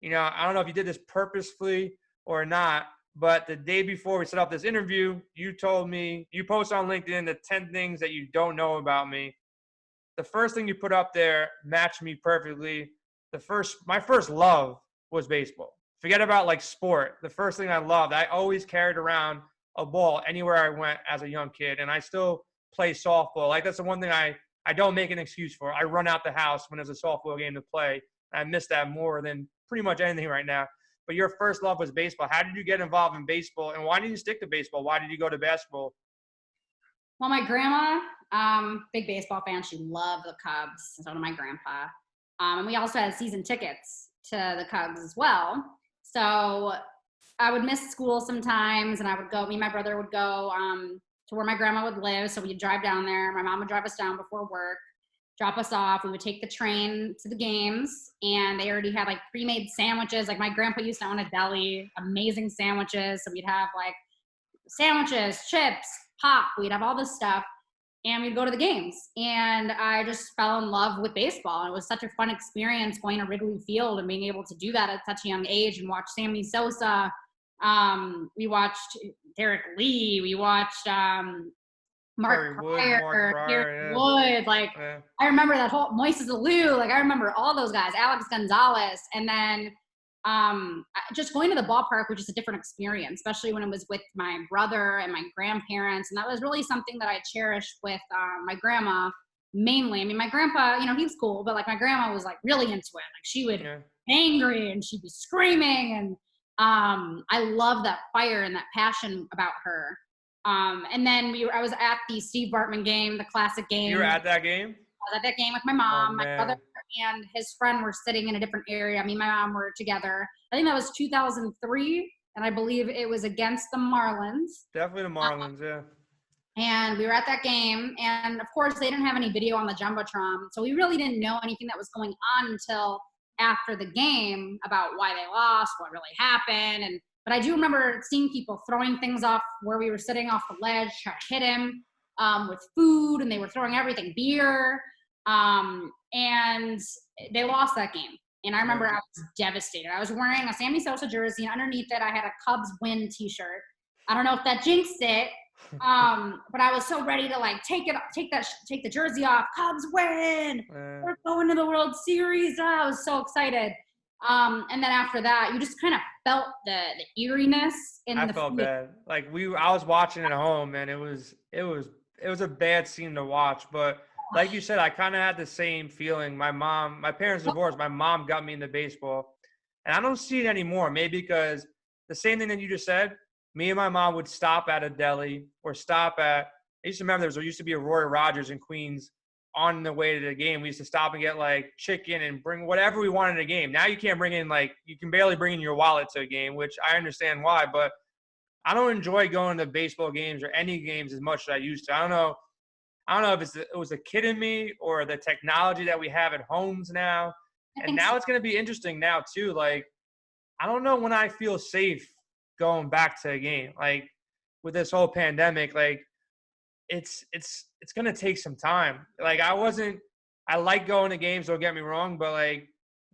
A: I don't know if you did this purposefully or not, but the day before we set up this interview, you told me, you posted on LinkedIn the 10 things that you don't know about me. The first thing you put up there matched me perfectly. My first love was baseball. Forget about like sport. The first thing I loved, I always carried around a ball anywhere I went as a young kid, and I still play softball. Like that's the one thing I don't make an excuse for. I run out the house when there's a softball game to play. I miss that more than pretty much anything right now. But your first love was baseball. How did you get involved in baseball, and why did you stick to baseball? Why did you go to basketball?
B: Well, my grandma, big baseball fan. She loved the Cubs. So did my grandpa. And we also had season tickets to the Cubs as well. So I would miss school sometimes, and I would go. Me and my brother would go to where my grandma would live. So we'd drive down there. My mom would drive us down before work, drop us off. We would take the train to the games, and they already had like pre-made sandwiches. Like my grandpa used to own a deli, amazing sandwiches. So we'd have like sandwiches, chips, pop. We'd have all this stuff, and we'd go to the games. And I just fell in love with baseball. And it was such a fun experience going to Wrigley Field and being able to do that at such a young age and watch Sammy Sosa. We watched Derek Lee. We watched Mark Pryor, Wood. Like I remember that whole Moises Alou. Like I remember all those guys, Alex Gonzalez. And then just going to the ballpark was just a different experience, especially when it was with my brother and my grandparents. And that was really something that I cherished with my grandma mainly. I mean, my grandpa, he was cool, but like my grandma was like really into it. Like she would be angry and she'd be screaming. And I love that fire and that passion about her. And then I was at the Steve Bartman game, the classic game.
A: You were at that game?
B: I was at that game with my mom. My brother and his friend were sitting in a different area. Me and my mom were together. I think that was 2003, and I believe it was against the Marlins.
A: Definitely the Marlins, yeah.
B: And we were at that game, and of course they didn't have any video on the Jumbotron, so we really didn't know anything that was going on until after the game about why they lost, what really happened. But I do remember seeing people throwing things off where we were sitting off the ledge, trying to hit him with food, and they were throwing everything, beer. And they lost that game. And I remember I was devastated. I was wearing a Sammy Sosa jersey, and underneath it I had a Cubs win t-shirt. I don't know if that jinxed it, but I was so ready to like take the jersey off. Cubs win! We're going to the World Series. I was so excited. And then after that, you just kind of felt the eeriness in
A: I felt bad. Like I was watching at home, and it was a bad scene to watch. But like you said, I kind of had the same feeling. My parents divorced. My mom got me into baseball, and I don't see it anymore. Maybe because the same thing that you just said. Me and my mom would stop at a deli or stop at. I used to remember there used to be a Roy Rogers in Queens. On the way to the game, we used to stop and get like chicken and bring whatever we wanted to the game. Now you can't bring in you can barely bring in your wallet to a game, which I understand why, but I don't enjoy going to baseball games or any games as much as I used to. I don't know if it was a kid in me or the technology that we have at homes now. And now it's going to be interesting now too. Like, I don't know when I feel safe going back to a game, like with this whole pandemic, like, it's going to take some time. Like I like going to games, don't get me wrong, but like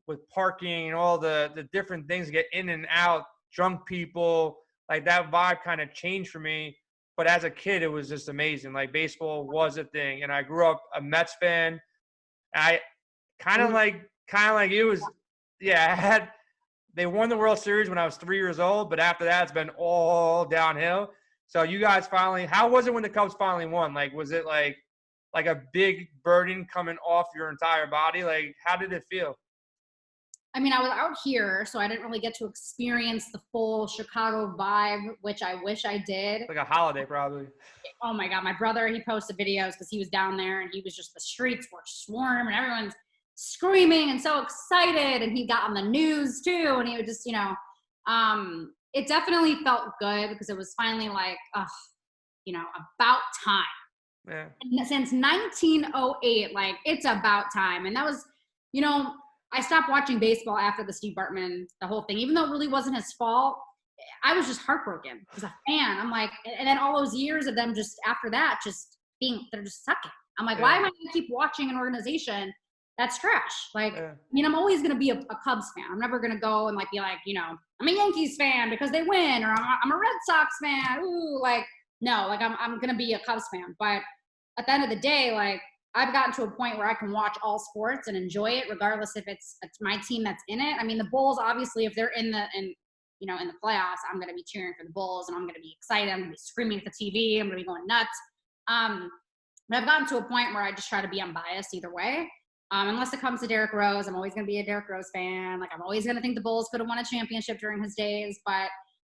A: with parking and all the different things, get in and out, drunk people, like that vibe kind of changed for me. But as a kid, it was just amazing. Like baseball was a thing. And I grew up a Mets fan. I kind of like it was, they won the World Series when I was 3 years old, but after that, it's been all downhill. So you guys how was it when the Cubs finally won? Like, was it like a big burden coming off your entire body? Like, how did it feel?
B: I mean, I was out here, so I didn't really get to experience the full Chicago vibe, which I wish I did.
A: Like a holiday, probably.
B: Oh my God. My brother, he posted videos because he was down there, and he was just, the streets were swarm and everyone's screaming and so excited. And he got on the news too. And he would just, it definitely felt good because it was finally like, about time.
A: Yeah.
B: And since 1908, like it's about time. And that was, I stopped watching baseball after the Steve Bartman, the whole thing, even though it really wasn't his fault. I was just heartbroken as a fan. I'm like, and then all those years of them just after that, they're just sucking. I'm like, why am I going to keep watching an organization that's trash? Like, I mean, I'm always going to be a Cubs fan. I'm never going to go and like be like, I'm a Yankees fan because they win, or I'm a Red Sox fan. Ooh, like, no, like I'm going to be a Cubs fan. But at the end of the day, like, I've gotten to a point where I can watch all sports and enjoy it, regardless if it's my team that's in it. I mean, the Bulls, obviously, if they're in the playoffs, I'm going to be cheering for the Bulls, and I'm going to be excited. I'm going to be screaming at the TV. I'm going to be going nuts. But I've gotten to a point where I just try to be unbiased either way. Unless it comes to Derrick Rose, I'm always going to be a Derrick Rose fan. Like, I'm always going to think the Bulls could have won a championship during his days. But,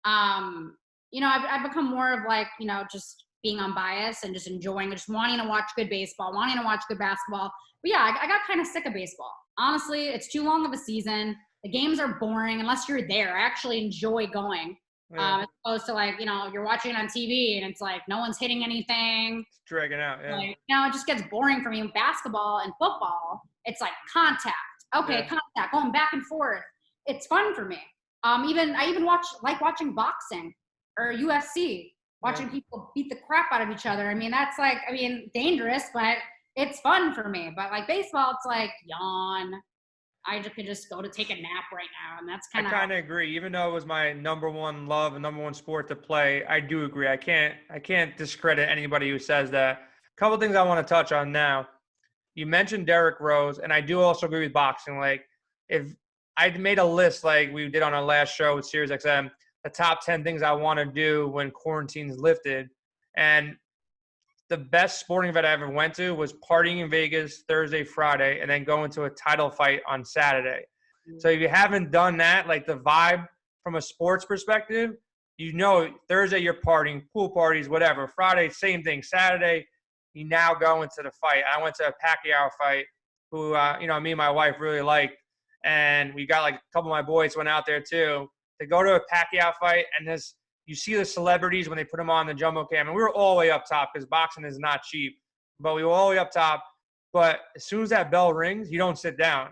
B: I've become more of like, just being unbiased and just enjoying, just wanting to watch good baseball, wanting to watch good basketball. But yeah, I got kind of sick of baseball. Honestly, it's too long of a season. The games are boring unless you're there. I actually enjoy going. As opposed to like, you're watching it on TV and it's like no one's hitting anything.
A: It's dragging out, yeah.
B: Like, it just gets boring for me. In basketball and football, it's like contact. Okay, contact, going back and forth. It's fun for me. I even like watching boxing or UFC. Watching people beat the crap out of each other. I mean, that's like, dangerous, but it's fun for me. But like baseball, it's like yawn. I could just go to take a nap right now, and that's kind of.
A: I kind of agree. Even though it was my number one love and number one sport to play, I do agree. I can't discredit anybody who says that. A couple things I want to touch on now. You mentioned Derrick Rose, and I do also agree with boxing. Like, if I made a list like we did on our last show with SiriusXM, the top 10 things I want to do when quarantine's lifted, and the best sporting event I ever went to was partying in Vegas Thursday, Friday, and then going to a title fight on Saturday. So if you haven't done that, like the vibe from a sports perspective, Thursday you're partying, pool parties, whatever. Friday, same thing. Saturday, you now go into the fight. I went to a Pacquiao fight who, me and my wife really liked, and we got like a couple of my boys went out there too. To go to a Pacquiao fight, and you see the celebrities when they put them on the jumbo cam, and we were all the way up top because boxing is not cheap, but we were all the way up top. But as soon as that bell rings, you don't sit down.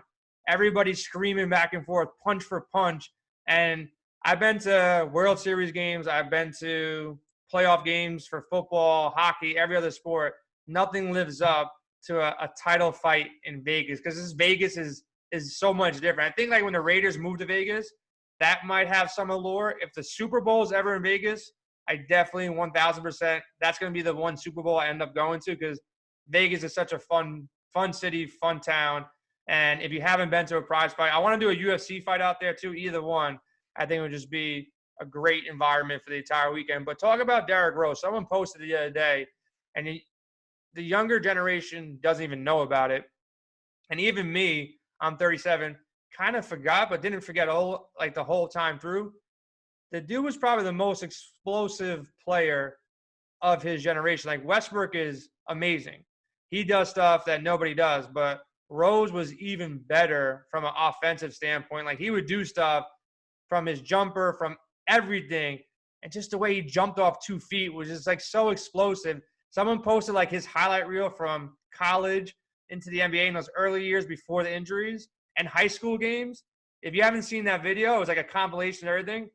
A: Everybody's screaming back and forth, punch for punch. And I've been to World Series games. I've been to playoff games for football, hockey, every other sport. Nothing lives up to a title fight in Vegas because this Vegas is so much different. I think like when the Raiders moved to Vegas, that might have some allure. If the Super Bowl is ever in Vegas, I definitely 1,000%. That's going to be the one Super Bowl I end up going to because Vegas is such a fun city, fun town. And if you haven't been to a prize fight, I want to do a UFC fight out there too. Either one, I think it would just be a great environment for the entire weekend. But talk about Derrick Rose. Someone posted the other day, and the younger generation doesn't even know about it. And even me, I'm 37. Kind of forgot, but didn't forget the whole time through. The dude was probably the most explosive player of his generation. Like Westbrook is amazing. He does stuff that nobody does, but Rose was even better from an offensive standpoint. Like he would do stuff from his jumper, from everything. And just the way he jumped off 2 feet was just like so explosive. Someone posted like his highlight reel from college into the NBA in those early years before the injuries. And high school games, if you haven't seen that video, it was like a compilation of everything.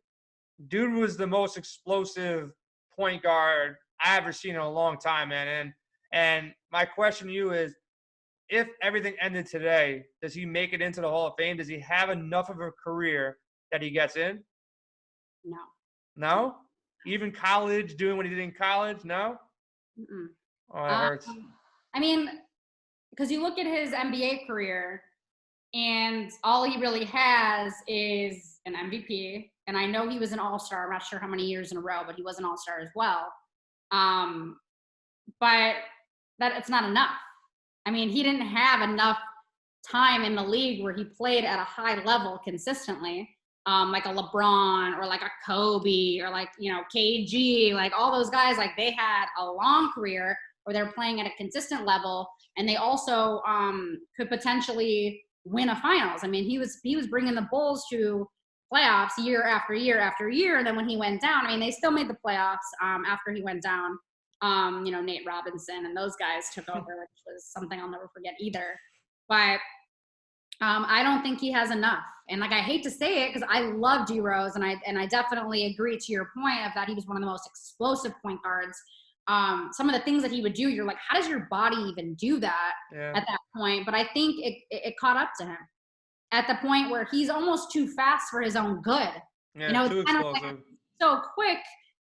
A: Dude was the most explosive point guard I ever seen in a long time, man. And my question to you is, if everything ended today, does he make it into the Hall of Fame? Does he have enough of a career that he gets in?
B: No.
A: No? Even college, doing what he did in college? No?
B: Mm-mm.
A: Oh, that hurts.
B: Because you look at his NBA career, and all he really has is an MVP. And I know he was an all-star. I'm not sure how many years in a row, but he was an all-star as well. But it's not enough. I mean, he didn't have enough time in the league where he played at a high level consistently, like a LeBron or like a Kobe or like, KG, like all those guys, like they had a long career where they're playing at a consistent level. And they also could potentially win a finals. I mean, he was bringing the Bulls to playoffs year after year after year. And then when he went down, I mean, they still made the playoffs after he went down. Nate Robinson and those guys took over, which was something I'll never forget either. But I don't think he has enough. And like, I hate to say it because I love D Rose, and I definitely agree to your point of that he was one of the most explosive point guards. Some of the things that he would do, you're like, how does your body even do that at that point? But I think it caught up to him at the point where he's almost too fast for his own good.
A: Yeah,
B: It's
A: too
B: kind of
A: explosive.
B: like so quick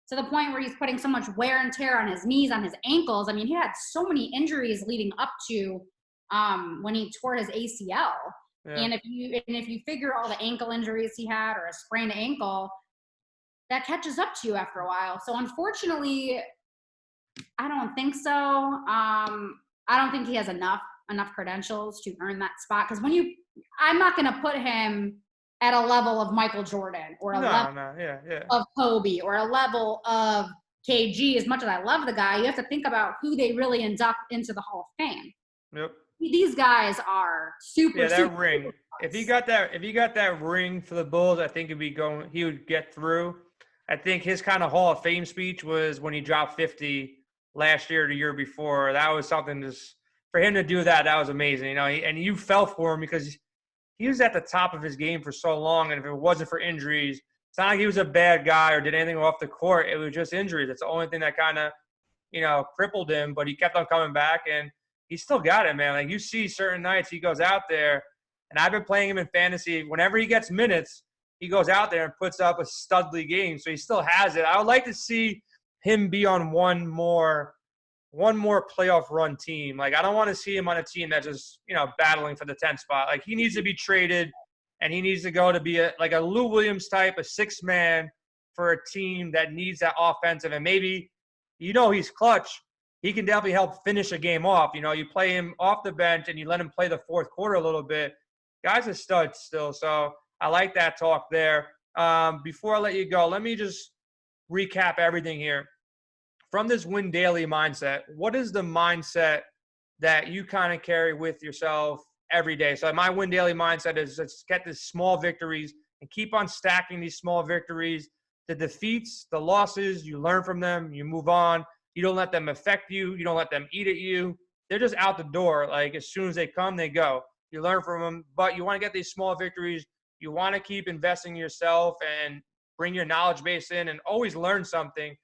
B: to the point where he's putting so much wear and tear on his knees, on his ankles. I mean, he had so many injuries leading up to when he tore his ACL. Yeah. And if you figure all the ankle injuries he had or a sprained ankle, that catches up to you after a while. So unfortunately, I don't think so. I don't think he has enough credentials to earn that spot. Because I'm not going to put him at a level of Michael Jordan or a level of Kobe or a level of KG. As much as I love the guy, you have to think about who they really induct into the Hall of Fame.
A: Yep.
B: These guys are super.
A: Yeah, that
B: super
A: ring.
B: Super
A: if he got that ring for the Bulls, I think he would get through. I think his kind of Hall of Fame speech was when he dropped 50 last year or the year before. That was something just for him to do that. That was amazing. You know, and you fell for him because he was at the top of his game for so long, and if it wasn't for injuries, it's not like he was a bad guy or did anything off the court. It was just injuries. That's the only thing that kind of, crippled him, but he kept on coming back, and he still got it, man. Like, you see certain nights he goes out there, and I've been playing him in fantasy. Whenever he gets minutes, he goes out there and puts up a studly game, so he still has it. I would like to see him be on one more playoff run team. Like, I don't want to see him on a team that's just, battling for the 10th spot. Like, he needs to be traded, and he needs to go to be like a Lou Williams type, a 6-man for a team that needs that offensive. And maybe, he's clutch. He can definitely help finish a game off. You play him off the bench and you let him play the fourth quarter a little bit. Guy's a stud still. So I like that talk there. Before I let you go, let me just recap everything here. From this win daily mindset, what is the mindset that you kind of carry with yourself every day? So my win daily mindset is let's get the small victories and keep on stacking these small victories. The defeats, the losses, you learn from them, you move on. You don't let them affect you. You don't let them eat at you. They're just out the door. Like, as soon as they come, they go. You learn from them, but you want to get these small victories. You want to keep investing in yourself and bring your knowledge base in and always learn something.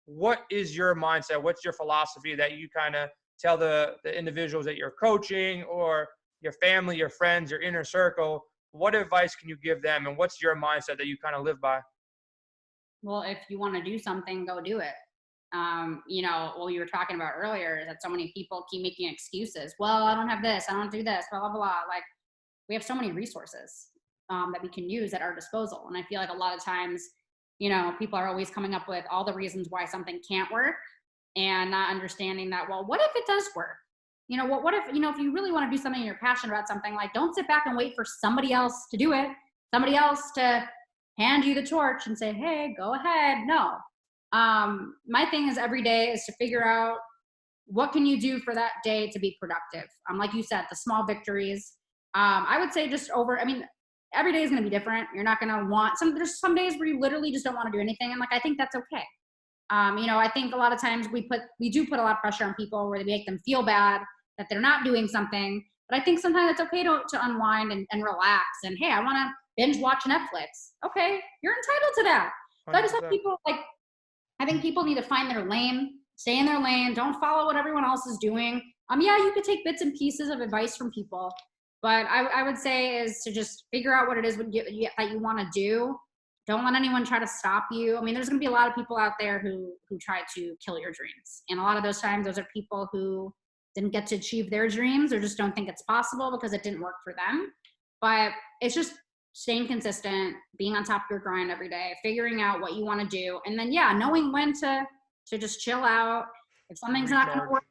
A: What is your mindset? What's your philosophy that you kind of tell the individuals that you're coaching or your family, your friends, your inner circle? What advice can you give them, and what's your mindset that you kind of live by?
B: Well, if you want to do something, go do it. What you were talking about earlier is that so many people keep making excuses. Well, I don't have this, I don't do this, blah, blah, blah. Like, we have so many resources that we can use at our disposal. And I feel like a lot of times, people are always coming up with all the reasons why something can't work and not understanding that, well, what if it does work? What if, if you really want to do something and you're passionate about something, like, don't sit back and wait for somebody else to do it, somebody else to hand you the torch and say, hey, go ahead. No. My thing is every day is to figure out what can you do for that day to be productive. Like you said, the small victories. I would say every day is going to be different. You're not going to want there's some days where you literally just don't want to do anything. And I think that's okay. I think a lot of times we do put a lot of pressure on people where they make them feel bad that they're not doing something. But I think sometimes it's okay to unwind and relax. And hey, I want to binge watch Netflix. Okay, you're entitled to that. So I just have people I think people need to find their lane, stay in their lane, don't follow what everyone else is doing. You could take bits and pieces of advice from people, but I would say is to just figure out what it is that you want to do. Don't let anyone try to stop you. There's going to be a lot of people out there who try to kill your dreams. And a lot of those times, those are people who didn't get to achieve their dreams or just don't think it's possible because it didn't work for them. But it's just staying consistent, being on top of your grind every day, figuring out what you want to do. And then, knowing when to just chill out. If something's not going to work,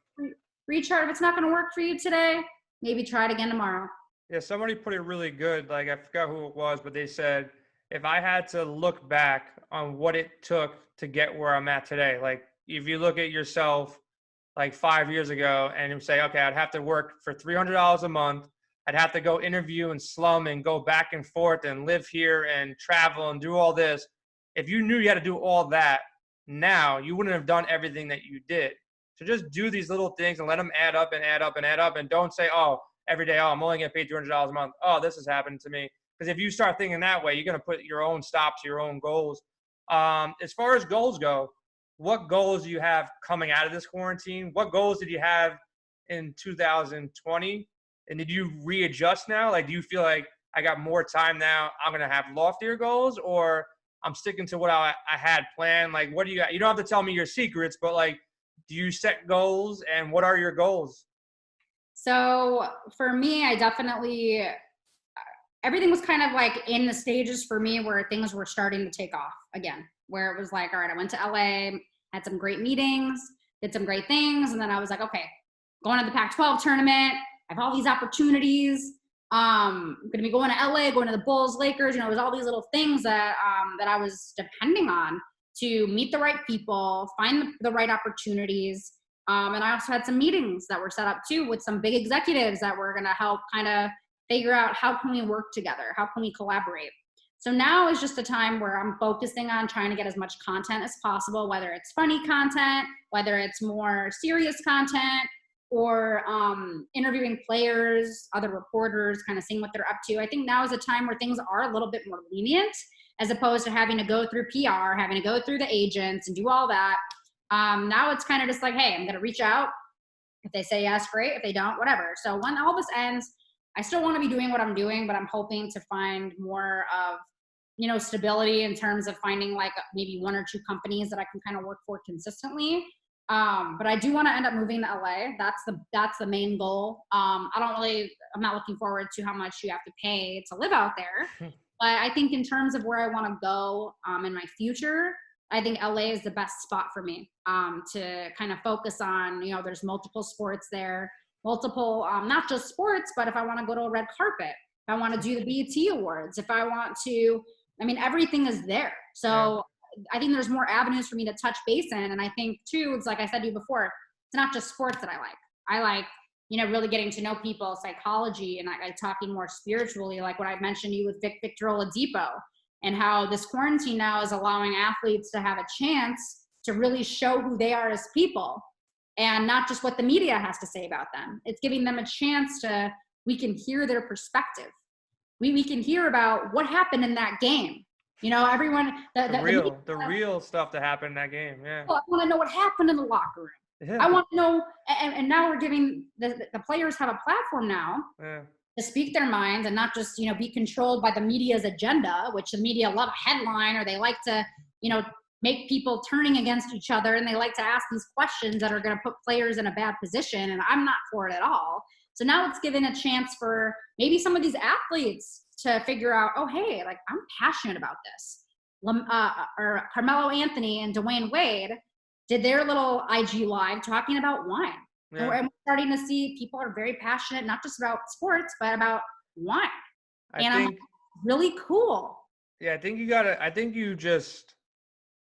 B: recharge. If it's not going to work for you today, maybe try it again tomorrow. Yeah,
A: somebody put it really good. Like, I forgot who it was, but they said, if I had to look back on what it took to get where I'm at today, like, if you look at yourself like 5 years ago and you say, okay, I'd have to work for $300 a month. I'd have to go interview and slum and go back and forth and live here and travel and do all this. If you knew you had to do all that now, you wouldn't have done everything that you did. So just do these little things and let them add up and add up and add up. And don't say, every day, I'm only getting paid $200 a month. Oh, this is happening to me. Because if you start thinking that way, you're going to put your own stops, your own goals. As far as goals go, what goals do you have coming out of this quarantine? What goals did you have in 2020? And did you readjust now? Like, do you feel like I got more time now, I'm going to have loftier goals, or I'm sticking to what I had planned? Like, what do you got? You don't have to tell me your secrets, but like, do you set goals, and what are your goals?
B: So for me, I definitely, everything was kind of like in the stages for me where things were starting to take off again, where it was like, all right, I went to LA, had some great meetings, did some great things. And then I was like, okay, going to the Pac-12 tournament. I have all these opportunities. I'm going to be going to LA, going to the Bulls, Lakers. You know, there's all these little things that I was depending on to meet the right people, find the right opportunities. And I also had some meetings that were set up too with some big executives that were going to help kind of figure out how can we work together? How can we collaborate? So now is just a time where I'm focusing on trying to get as much content as possible, whether it's funny content, whether it's more serious content, or interviewing players, other reporters, kind of seeing what they're up to. I think now is a time where things are a little bit more lenient, as opposed to having to go through PR, having to go through the agents and do all that. Now it's kind of just like, hey, I'm going to reach out. If they say yes, great. If they don't, whatever. So when all this ends, I still want to be doing what I'm doing, but I'm hoping to find more of, you know, stability in terms of finding like maybe one or two companies that I can kind of work for consistently. But I do want to end up moving to LA. That's the main goal. I'm not looking forward to how much you have to pay to live out there. But I think in terms of where I want to go in my future, I think LA is the best spot for me to kind of focus on. You know, there's multiple sports there, multiple, not just sports, but if I want to go to a red carpet, if I want to do the BET Awards, if I want to, I mean, everything is there. So I think there's more avenues for me to touch base in. And I think too, it's like I said to you before, it's not just sports that I like. I like, you know, really getting to know people, psychology, and I like talking more spiritually, like what I mentioned to you with Victor Oladipo, and how this quarantine now is allowing athletes to have a chance to really show who they are as people and not just what the media has to say about them. It's giving them a chance to, we can hear their perspective. We can hear about what happened in that game. You know, everyone,
A: the real stuff that happened in that game. Yeah.
B: Well, I want to know what happened in the locker room. Yeah. I want to know, and now we're giving the players have a platform now to speak their minds and not just, you know, be controlled by the media's agenda, which the media love a headline, or they like to, you know, make people turning against each other, and they like to ask these questions that are going to put players in a bad position, and I'm not for it at all. So now it's given a chance for maybe some of these athletes to figure out, oh, hey, like I'm passionate about this. Or Carmelo Anthony and Dwayne Wade did their little IG live talking about wine. Yeah. And we're starting to see people are very passionate, not just about sports, but about wine. I'm like, really cool.
A: Yeah, I think you just,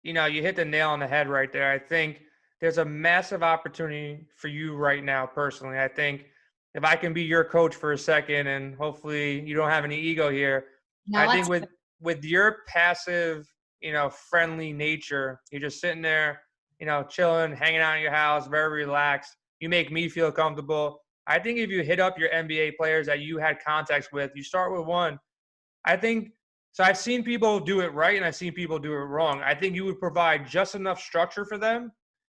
A: you know, you hit the nail on the head right there. I think there's a massive opportunity for you right now personally. I think if I can be your coach for a second, and hopefully you don't have any ego here. No, I think with your passive, you know, friendly nature, you're just sitting there, you know, chilling, hanging out in your house, very relaxed. You make me feel comfortable. I think if you hit up your NBA players that you had contacts with, you start with one. I think so. I've seen people do it right, and I've seen people do it wrong. I think you would provide just enough structure for them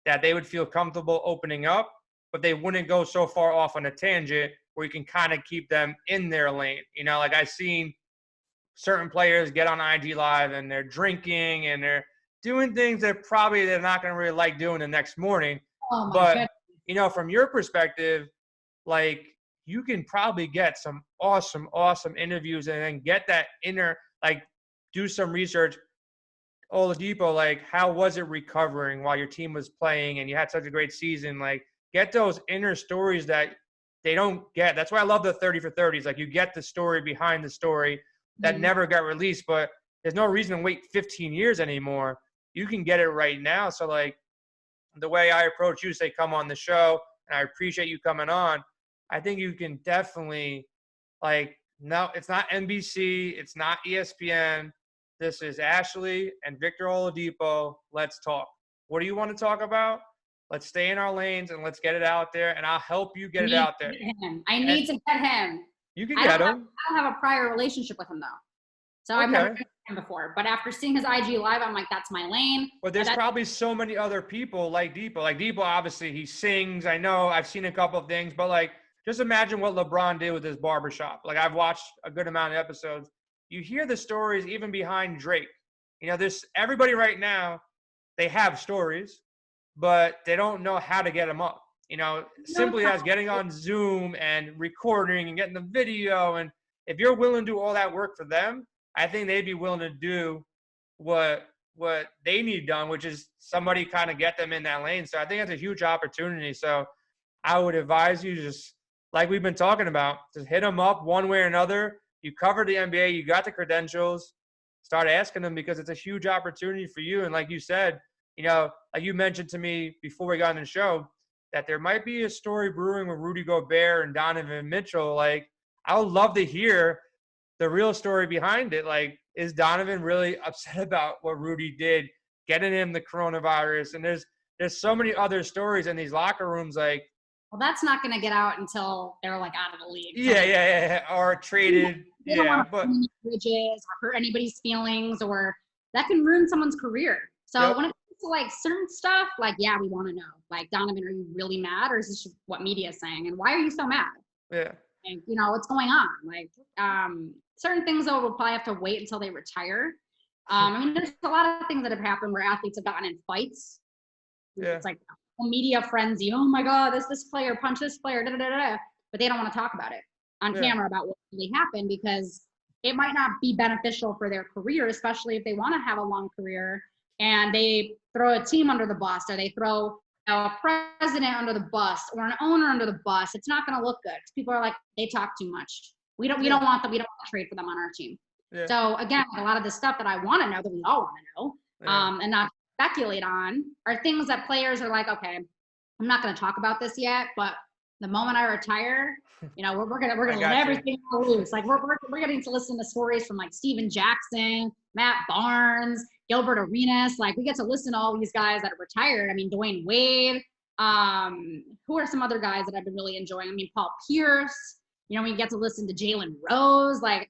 A: that they would feel comfortable opening up, but they wouldn't go so far off on a tangent where you can kind of keep them in their lane. You know, like I've seen certain players get on IG Live and they're drinking and they're doing things that probably they're not going to really like doing the next morning.
B: Oh,
A: but,
B: goodness.
A: You know, from your perspective, like you can probably get some awesome interviews and then get that inner, like do some research. Oladipo, like how was it recovering while your team was playing and you had such a great season? Like get those inner stories that they don't get. That's why I love the 30 for 30s. Like you get the story behind the story that never got released, but there's no reason to wait 15 years anymore. You can get it right now. So like the way I approach you, say, come on the show, and I appreciate you coming on. I think you can definitely like, no, it's not NBC. It's not ESPN. This is Ashley and Victor Oladipo. Let's talk. What do you want to talk about? Let's stay in our lanes and let's get it out there, and I'll help you get it out there.
B: I need to get him.
A: You can get him.
B: I don't have a prior relationship with him, though. So I've never been him before. But after seeing his IG live, I'm like, that's my lane.
A: But there's probably so many other people like Depot. Like Depot, obviously, he sings. I know I've seen a couple of things, but like, just imagine what LeBron did with his barbershop. Like, I've watched a good amount of episodes. You hear the stories even behind Drake. You know, there's everybody right now, they have stories, but they don't know how to get them up. You know, simply as getting on Zoom and recording and getting the video. And if you're willing to do all that work for them, I think they'd be willing to do what they need done, which is somebody kind of get them in that lane. So I think that's a huge opportunity. So I would advise you, just like we've been talking about, just hit them up one way or another. You covered the NBA, you got the credentials, start asking them, because it's a huge opportunity for you. And like you said, you know, like you mentioned to me before we got on the show, that there might be a story brewing with Rudy Gobert and Donovan Mitchell. Like, I would love to hear the real story behind it. Like, is Donovan really upset about what Rudy did, getting him the coronavirus? And there's so many other stories in these locker rooms. Like,
B: well, that's not going to get out until they're like out of the league.
A: Yeah. Or traded.
B: They don't want to burn bridges or hurt anybody's feelings, or that can ruin someone's career. So when it comes to like certain stuff, like, yeah, we want to know, like, Donovan, are you really mad, or is this what media is saying? And why are you so mad?
A: Yeah.
B: And, you know, what's going on? Like, certain things, though, we'll probably have to wait until they retire. I mean, there's a lot of things that have happened where athletes have gotten in fights.
A: Yeah.
B: It's like a media frenzy. Oh my God, this player punched this player, but they don't want to talk about it on camera about what really happened, because it might not be beneficial for their career, especially if they want to have a long career and they throw a team under the bus, or they throw a president under the bus, or an owner under the bus. It's not going to look good, because people are like, they talk too much. We don't want them. We don't want to trade for them on our team. Yeah. So again, a lot of the stuff that I want to know, that we all want to know, and not speculate on, are things that players are like, okay, I'm not going to talk about this yet, but the moment I retire, you know, we're gonna let everything loose. Like, we're getting to listen to stories from like Steven Jackson, Matt Barnes, Gilbert Arenas. Like, we get to listen to all these guys that are retired. I mean, Dwayne Wade. Who are some other guys that I've been really enjoying? I mean, Paul Pierce. You know, we get to listen to Jalen Rose. Like,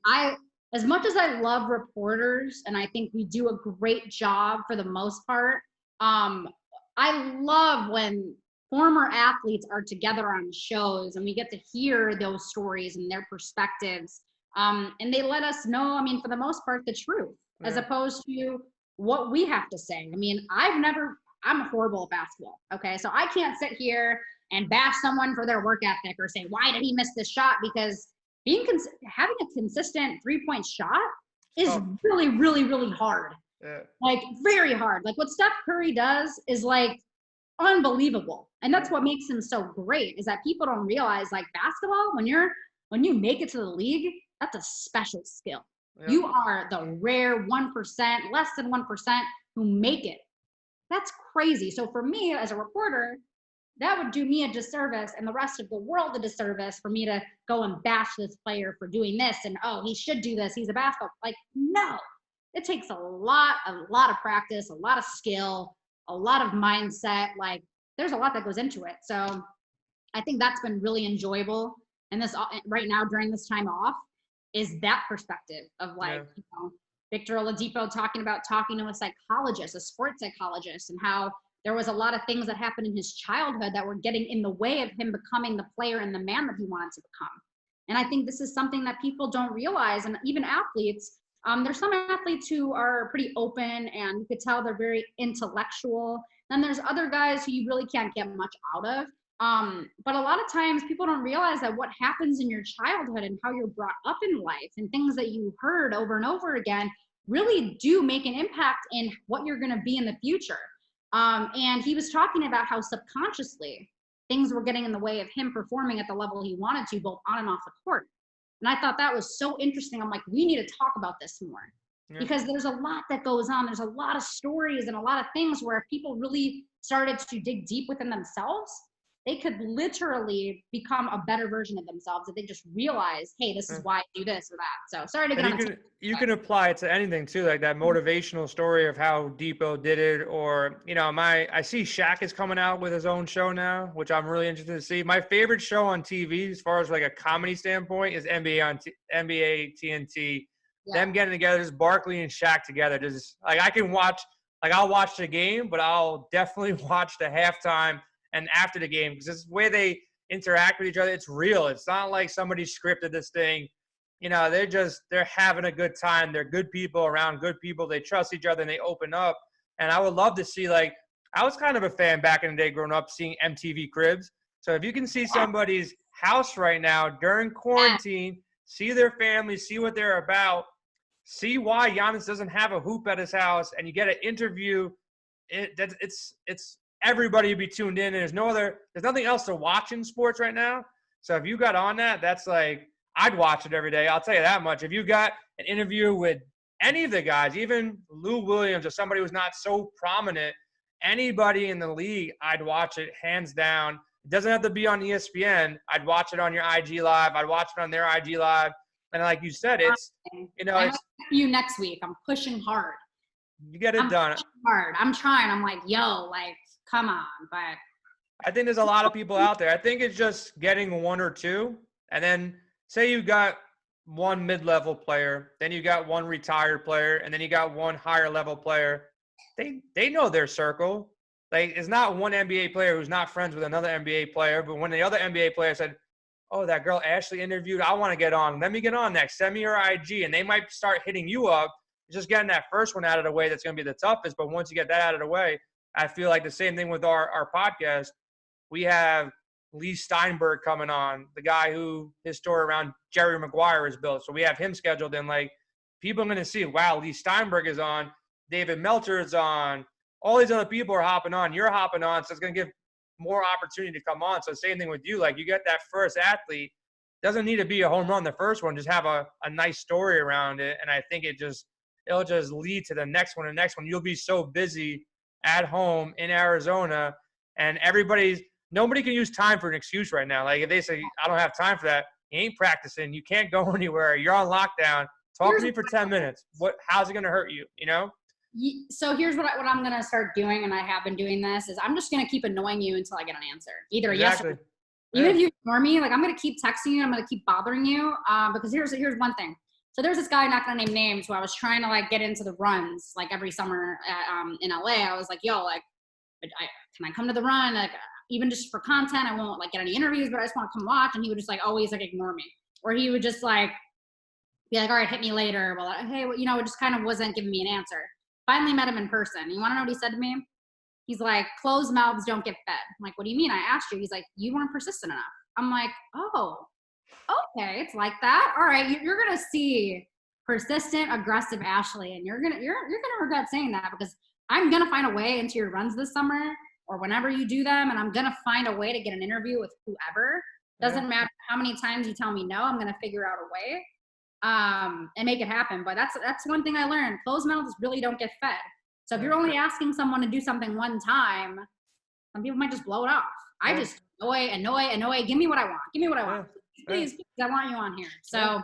B: as much as I love reporters, and I think we do a great job for the most part, I love when former athletes are together on shows and we get to hear those stories and their perspectives. And they let us know, I mean, for the most part, the truth, as opposed to what we have to say. I mean, I'm horrible at basketball. Okay. So I can't sit here and bash someone for their work ethic or say, why did he miss this shot? Because having a consistent 3-point shot is really, really, really hard. Yeah. Like, very hard. Like, what Steph Curry does is like unbelievable. And that's what makes him so great, is that people don't realize, like, basketball, when you make it to the league, that's a special skill. Yeah. You are the rare 1%, less than 1% who make it. That's crazy. So for me as a reporter, that would do me a disservice and the rest of the world a disservice for me to go and bash this player for doing this and, oh, he should do this, he's a basketball. Like, no. It takes a lot of practice, a lot of skill, a lot of mindset. Like, there's a lot that goes into it. So I think that's been really enjoyable. And this right now during this time off is that perspective of, like, you know, Victor Oladipo talking to a psychologist, a sports psychologist, and how there was a lot of things that happened in his childhood that were getting in the way of him becoming the player and the man that he wanted to become. And I think this is something that people don't realize. And even athletes, there's some athletes who are pretty open and you could tell they're very intellectual. Then there's other guys who you really can't get much out of. But a lot of times people don't realize that what happens in your childhood and how you're brought up in life and things that you heard over and over again really do make an impact in what you're going to be in the future. And he was talking about how subconsciously things were getting in the way of him performing at the level he wanted to, both on and off the court. And I thought that was so interesting. I'm like, we need to talk about this more. Yeah. Because there's a lot that goes on. There's a lot of stories and a lot of things where if people really started to dig deep within themselves, they could literally become a better version of themselves if they just realize, hey, this is why I do this or that. So sorry to get on.
A: You can apply it to anything too, like that motivational story of how Depot did it, or, you know, I see Shaq is coming out with his own show now, which I'm really interested to see. My favorite show on TV, as far as like a comedy standpoint, is NBA TNT them getting together, just Barkley and Shaq together. Just like I can watch, like I'll watch the game, but I'll definitely watch the halftime and after the game because it's the way they interact with each other. It's real. It's not like somebody scripted this thing. They're having a good time. They're good people around good people. They trust each other and they open up. And I would love to see, like, I was kind of a fan back in the day growing up seeing MTV Cribs. So if you can see somebody's house right now during quarantine, see their family, see what they're about, see why Giannis doesn't have a hoop at his house, and you get an interview, it's everybody would be tuned in, and there's nothing else to watch in sports right now. So if you got on that, that's like, I'd watch it every day. I'll tell you that much. If you got an interview with any of the guys, even Lou Williams or somebody who's not so prominent, anybody in the league, I'd watch it hands down. It doesn't have to be on ESPN. I'd watch it on your IG Live. I'd watch it on their IG Live. And like you said, it's.
B: I'll you next week. I'm pushing hard.
A: You get it done.
B: Hard. I'm trying. I'm like, yo, like, come on. But
A: I think there's a lot of people out there. I think it's just getting one or two, and then say you got one mid-level player, then you got one retired player, and then you got one higher-level player. They know their circle. Like, it's not one NBA player who's not friends with another NBA player, but when the other NBA player said, oh, that girl Ashley interviewed, I want to get on. Let me get on next. Send me your IG. And they might start hitting you up. Just getting that first one out of the way that's going to be the toughest. But once you get that out of the way, I feel like the same thing with our podcast. We have Lee Steinberg coming on, the guy who his story around Jerry Maguire is built. So we have him scheduled in. Like, people are going to see, wow, Lee Steinberg is on. David Meltzer is on. All these other people are hopping on. You're hopping on. So it's going to give more opportunity to come on. So same thing with you. Like, you get that first athlete. Doesn't need to be a home run the first one. Just have a nice story around it. And I think it'll just lead to the next one and next one. You'll be so busy at home in Arizona, and nobody can use time for an excuse right now. Like, if they say, I don't have time for that, you ain't practicing. You can't go anywhere. You're on lockdown. Talk to me for 10 minutes. How's it going to hurt you,
B: So here's what I'm going to start doing, and I have been doing this, is I'm just going to keep annoying you until I get an answer. Either
A: exactly.
B: Yes or even if you ignore me, like, I'm going to keep texting you. I'm going to keep bothering you because here's one thing. So there's this guy, not going to name names, who I was trying to, like, get into the runs, like, every summer in LA. I was like, yo, like, can I come to the run? Like, even just for content, I won't, like, get any interviews, but I just want to come watch. And he would just, like, always, like, ignore me. Or he would just, like, be like, all right, hit me later. Well, hey, it just kind of wasn't giving me an answer. Finally met him in person. You want to know what he said to me? He's like, closed mouths don't get fed. I'm like, what do you mean? I asked you. He's like, you weren't persistent enough. I'm like, oh, okay, it's like that. All right, you're gonna see persistent, aggressive Ashley, and you're gonna regret saying that, because I'm gonna find a way into your runs this summer or whenever you do them, and I'm gonna find a way to get an interview with whoever. Doesn't matter how many times you tell me no, I'm gonna figure out a way and make it happen. But that's one thing I learned. Closed mouths really don't get fed. So if you're only asking someone to do something one time, some people might just blow it off. I just annoy. Give me what I want. Please, I want you on here. So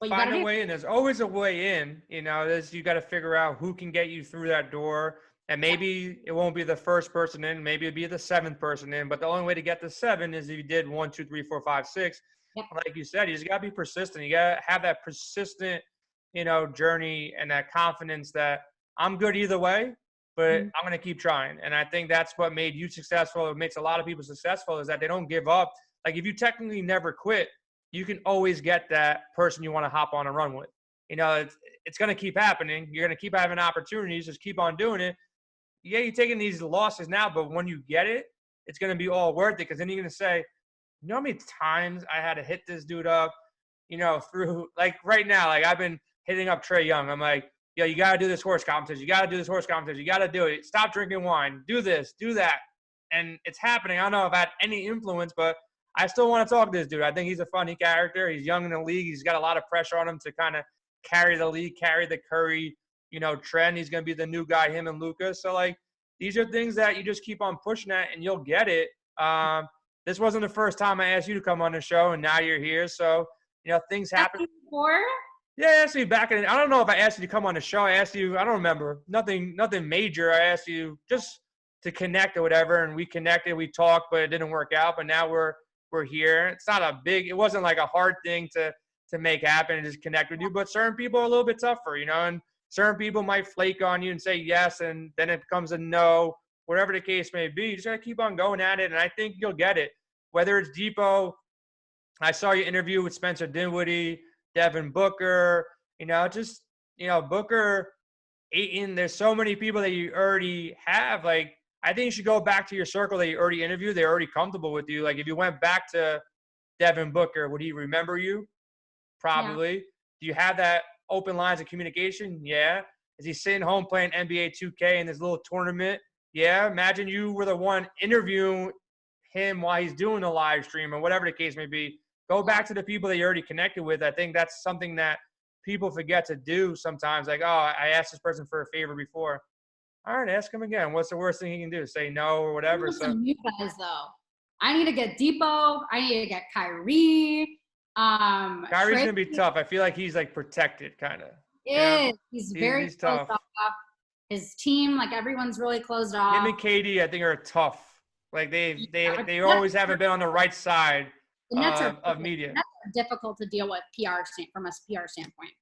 A: find a way in. There's always a way in. You got to figure out who can get you through that door. And maybe it won't be the first person in. Maybe it'll be the seventh person in. But the only way to get to 7 is if you did 1, 2, 3, 4, 5, 6. Yep. Like you said, you just got to be persistent. You got to have that persistent, journey and that confidence that I'm good either way, but I'm going to keep trying. And I think that's what made you successful. It makes a lot of people successful is that they don't give up. Like, if you technically never quit, you can always get that person you want to hop on and run with. It's going to keep happening. You're going to keep having opportunities. Just keep on doing it. Yeah, you're taking these losses now, but when you get it, it's going to be all worth it, because then you're going to say, you know how many times I had to hit this dude up, through, like, right now, like, I've been hitting up Trae Young. I'm like, yo, you got to do this horse competition. You got to do this horse competition. You got to do it. Stop drinking wine. Do this. Do that. And it's happening. I don't know if I had any influence, but I still want to talk to this dude. I think he's a funny character. He's young in the league. He's got a lot of pressure on him to kind of carry the league, carry the Curry, trend. He's going to be the new guy, him and Luka. So, like, these are things that you just keep on pushing at, and you'll get it. This wasn't the first time I asked you to come on the show, and now you're here. So, things happen.
B: Before?
A: Yeah, I asked you back in. I don't know if I asked you to come on the show. I asked you. I don't remember. Nothing major. I asked you just to connect or whatever, and we connected. We talked, but it didn't work out. But now we're here. It's not a big. It wasn't like a hard thing to to make happen and just connect with you. But certain people are a little bit tougher, and certain people might flake on you and say yes, and then it becomes a no, whatever the case may be. You just got to keep on going at it, and I think you'll get it. Whether it's Depot, I saw your interview with Spencer Dinwiddie, Devin Booker, Booker, Ayton, there's so many people that you already have. Like, I think you should go back to your circle that you already interviewed. They're already comfortable with you. Like, if you went back to Devin Booker, would he remember you? Probably. Yeah. Do you have that open lines of communication? Yeah. Is he sitting home playing NBA 2K in this little tournament? Yeah. Imagine you were the one interviewing him while he's doing the live stream or whatever the case may be. Go back to the people that you're already connected with. I think that's something that people forget to do sometimes. Like, oh, I asked this person for a favor before. All right, ask him again. What's the worst thing he can do? Say no or whatever.
B: You guys, though. I need to get Depot. I need to get Kyrie.
A: Kyrie's going to be tough. I feel like he's, like, protected kind of.
B: He's very tough. His team, like, everyone's really closed off.
A: Him and KD, I think, are tough. Like, they always haven't been on the right side of media.
B: That's difficult to deal with from a PR standpoint.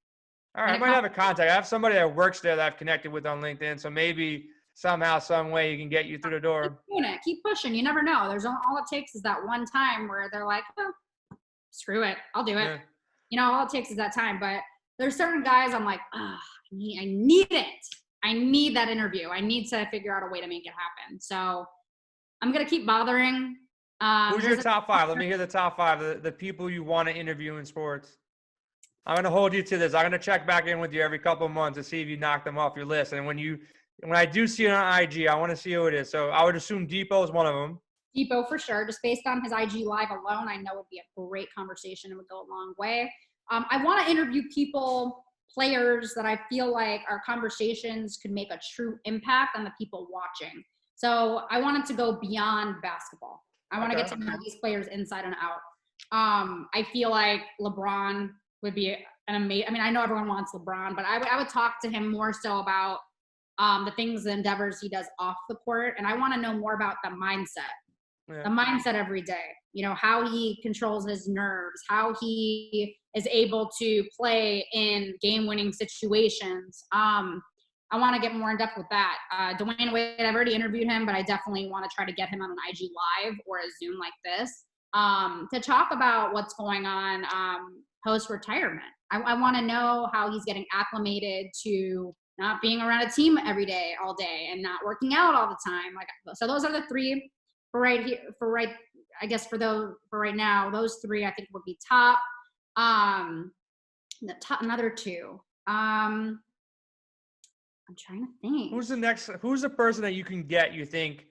A: All right, I might have a contact. I have somebody that works there that I've connected with on LinkedIn, so maybe somehow, some way he can get you through the door.
B: Keep doing it. Keep pushing. You never know. There's all it takes is that one time where they're like, oh, screw it. I'll do it. Yeah. All it takes is that time. But there's certain guys I'm like, I need it. I need that interview. I need to figure out a way to make it happen. So I'm going to keep bothering.
A: Who's your top five? Let me hear the top five, the people you want to interview in sports. I'm going to hold you to this. I'm going to check back in with you every couple of months to see if you knock them off your list. And when I do see it on IG, I want to see who it is. So I would assume Depot is one of them.
B: Depot for sure. Just based on his IG live alone, I know it would be a great conversation. It would go a long way. I want to interview players that I feel like our conversations could make a true impact on the people watching. So I wanted to go beyond basketball. I want to get to know these players inside and out. I feel like LeBron would be an amazing – I mean, I know everyone wants LeBron, but I would talk to him more so about the things, the endeavors he does off the court. And I want to know more about the mindset. The mindset every day, how he controls his nerves, how he is able to play in game-winning situations. I want to get more in depth with that. Dwayne Wade, I've already interviewed him, but I definitely want to try to get him on an IG Live or a Zoom like this to talk about what's going on post-retirement. I want to know how he's getting acclimated to not being around a team every day, all day, and not working out all the time. So those are the three for right now. Those three I think would be top. Another two. I'm trying to think.
A: Who's the person that you can get, you think,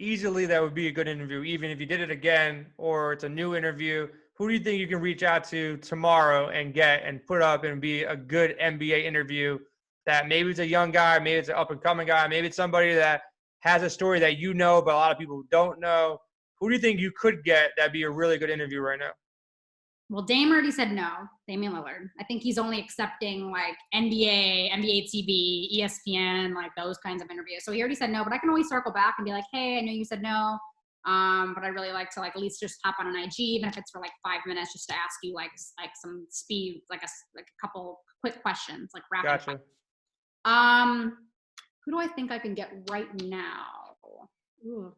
A: easily that would be a good interview, even if you did it again or it's a new interview? Who do you think you can reach out to tomorrow and get and put up and be a good NBA interview that maybe it's a young guy, maybe it's an up-and-coming guy, maybe it's somebody that has a story that you know but a lot of people don't know? Who do you think you could get that'd be a really good interview right now?
B: Well, Dame already said no, Damian Lillard. I think he's only accepting like NBA TV, ESPN, like those kinds of interviews. So he already said no, but I can always circle back and be like, hey, I know you said no, but I'd really like to like at least just hop on an IG, even if it's for like 5 minutes, just to ask you like some speed, like a couple quick questions, like rapid.
A: Gotcha.
B: Who do I think I can get right now? Ooh.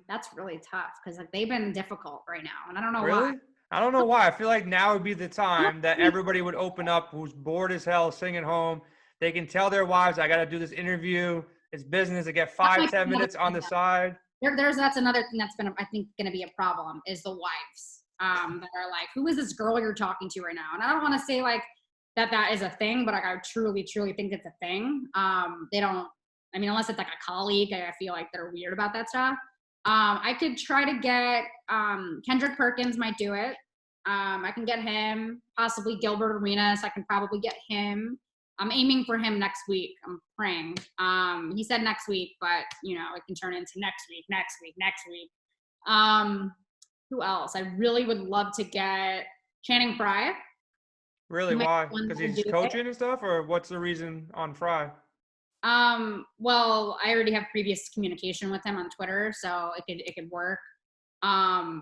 B: That's really tough because like they've been difficult right now, and I don't know why.
A: I don't know why. I feel like now would be the time that everybody would open up who's bored as hell, sitting at home. They can tell their wives, I got to do this interview. It's business. I get 5-10 minutes on the side. That's
B: another thing that's been, I think, going to be a problem is the wives that are like, who is this girl you're talking to right now? And I don't want to say like that is a thing, but like I truly think it's a thing. They don't, I mean, unless it's like a colleague, I feel like they're weird about that stuff. I could try to get Kendrick Perkins might do it. I can get him, possibly Gilbert Arenas. I can probably get him. I'm aiming for him next week. I'm praying. He said next week, but it can turn into next week. Who else? I really would love to get Channing Frye.
A: Really? Why? Because he's coaching and stuff, or what's the reason on Frye?
B: Well, I already have previous communication with him on Twitter, so it could work.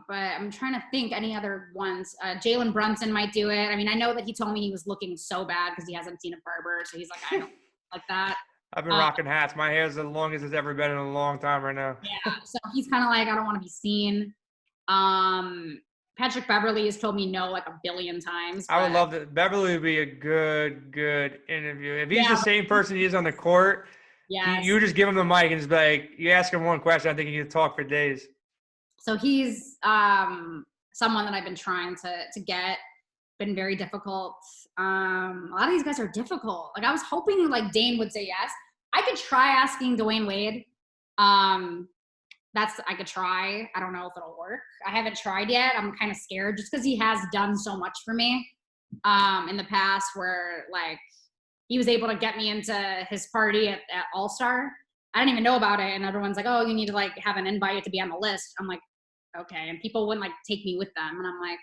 B: But I'm trying to think any other ones. Jalen Brunson might do it. I mean, I know that he told me he was looking so bad because he hasn't seen a barber. So he's like, I don't like that.
A: I've been rocking hats. My hair's the longest it's ever been in a long time right now.
B: Yeah. So he's kind of like, I don't want to be seen. Patrick Beverly has told me no like a billion times.
A: I would love that. Beverly would be a good interview. If he's the same person he is on the court, you just give him the mic and just be like, you ask him one question, I think he can talk for days.
B: So he's someone that I've been trying to get. Been very difficult. A lot of these guys are difficult. Like I was hoping like Dane would say yes. I could try asking Dwayne Wade. I could try. I don't know if it'll work. I haven't tried yet. I'm kind of scared just because he has done so much for me in the past where like he was able to get me into his party at All-Star. I didn't even know about it. And everyone's like, oh, you need to like have an invite to be on the list. I'm like, okay. And people wouldn't like take me with them. And I'm like,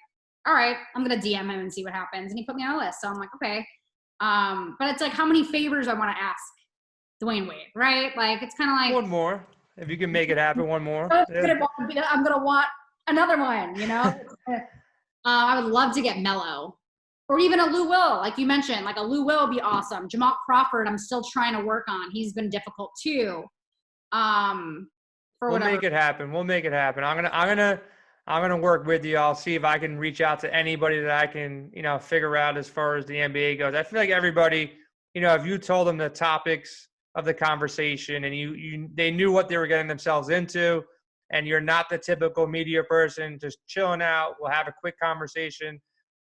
B: all right, I'm going to DM him and see what happens. And he put me on the list. So I'm like, okay. But it's like how many favors I want to ask Dwayne Wade, right? Like it's kind of like
A: one more. If you can make it happen, one more.
B: I'm going to want another one, you know? I would love to get Melo. Or even a Lou Will, like you mentioned. Like a Lou Will would be awesome. Jamal Crawford, I'm still trying to work on. He's been difficult too.
A: We'll make it happen. I'm gonna work with you. I'll see if I can reach out to anybody that I can, figure out as far as the NBA goes. I feel like everybody, if you told them the topics of the conversation and they knew what they were getting themselves into, and you're not the typical media person just chilling out, we'll have a quick conversation.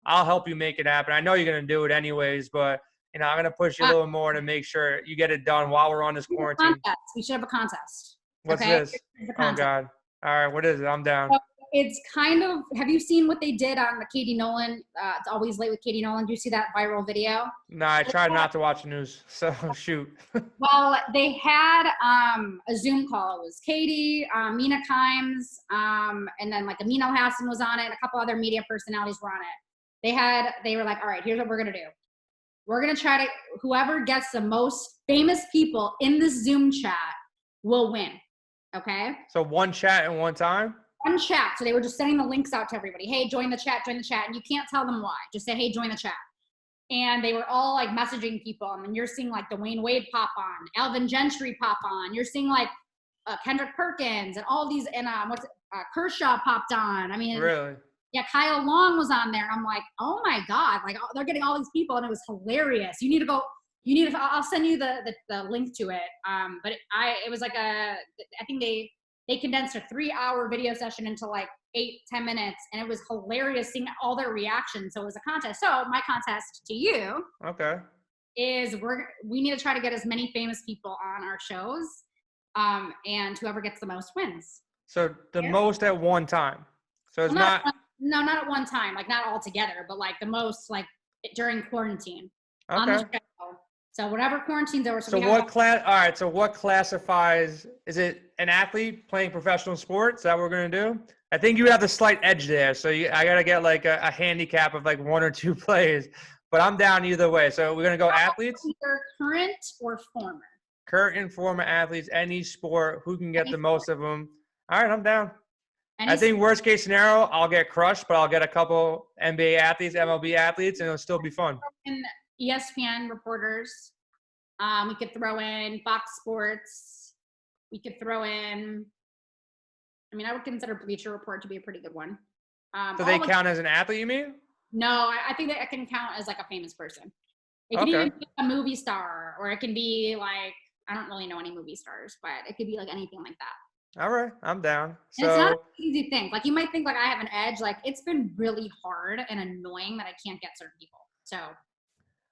A: I'll help you make it happen. I know you're going to do it anyways, but, I'm going to push you a little more to make sure you get it done while we're on this quarantine.
B: We should have a contest.
A: What's this? Oh, God. All right. What is it? I'm down.
B: So it's kind of – have you seen what they did on the Katie Nolan? It's Always Late with Katie Nolan. Do you see that viral video?
A: No, I tried not to watch the news, so shoot.
B: Well, they had a Zoom call. It was Katie, Mina Kimes, and then like Amino Hassan was on it, and a couple other media personalities were on it. They were like, all right, here's what we're going to do. We're going to try to, whoever gets the most famous people in this Zoom chat will win. Okay?
A: So one chat at one time?
B: One chat. So they were just sending the links out to everybody. Hey, join the chat. And you can't tell them why. Just say, hey, join the chat. And they were all like messaging people. And you're seeing like Dwayne Wade pop on, Alvin Gentry pop on. You're seeing like Kendrick Perkins and all these, and Kershaw popped on. I mean,
A: really?
B: Yeah, Kyle Long was on there. I'm like, oh my God, like they're getting all these people, and it was hilarious. I'll send you the link to it. But it was like I think they condensed a 3-hour video session into like 8-10 minutes, and it was hilarious seeing all their reactions. So it was a contest. So my contest to you,
A: okay,
B: is we need to try to get as many famous people on our shows, and whoever gets the most wins.
A: So the most at one time. So it's not
B: at one time, like not all together, but like the most like during quarantine.
A: Okay.
B: On the show. So whatever quarantine's over.
A: So what class? All right. So what classifies? Is it an athlete playing professional sports? Is that what we're gonna do? I think you have the slight edge there. So I gotta get like a handicap of like 1 or 2 plays. But I'm down either way. So we're gonna go athletes.
B: Either current or former.
A: Current and former athletes, any sport. Who can get the most of them? All right, I'm down. I think worst case scenario, I'll get crushed, but I'll get a couple NBA athletes, MLB athletes, and it'll still be fun.
B: And ESPN reporters. We could throw in Fox Sports. We could throw in. I mean, I would consider Bleacher Report to be a pretty good one.
A: So they count as an athlete, you mean?
B: No, I think that it can count as like a famous person. It could even be a movie star, or it can be like, I don't really know any movie stars, but it could be like anything like that.
A: All right, I'm down. So
B: it's not an easy thing. Like you might think like I have an edge. Like it's been really hard and annoying that I can't get certain people. So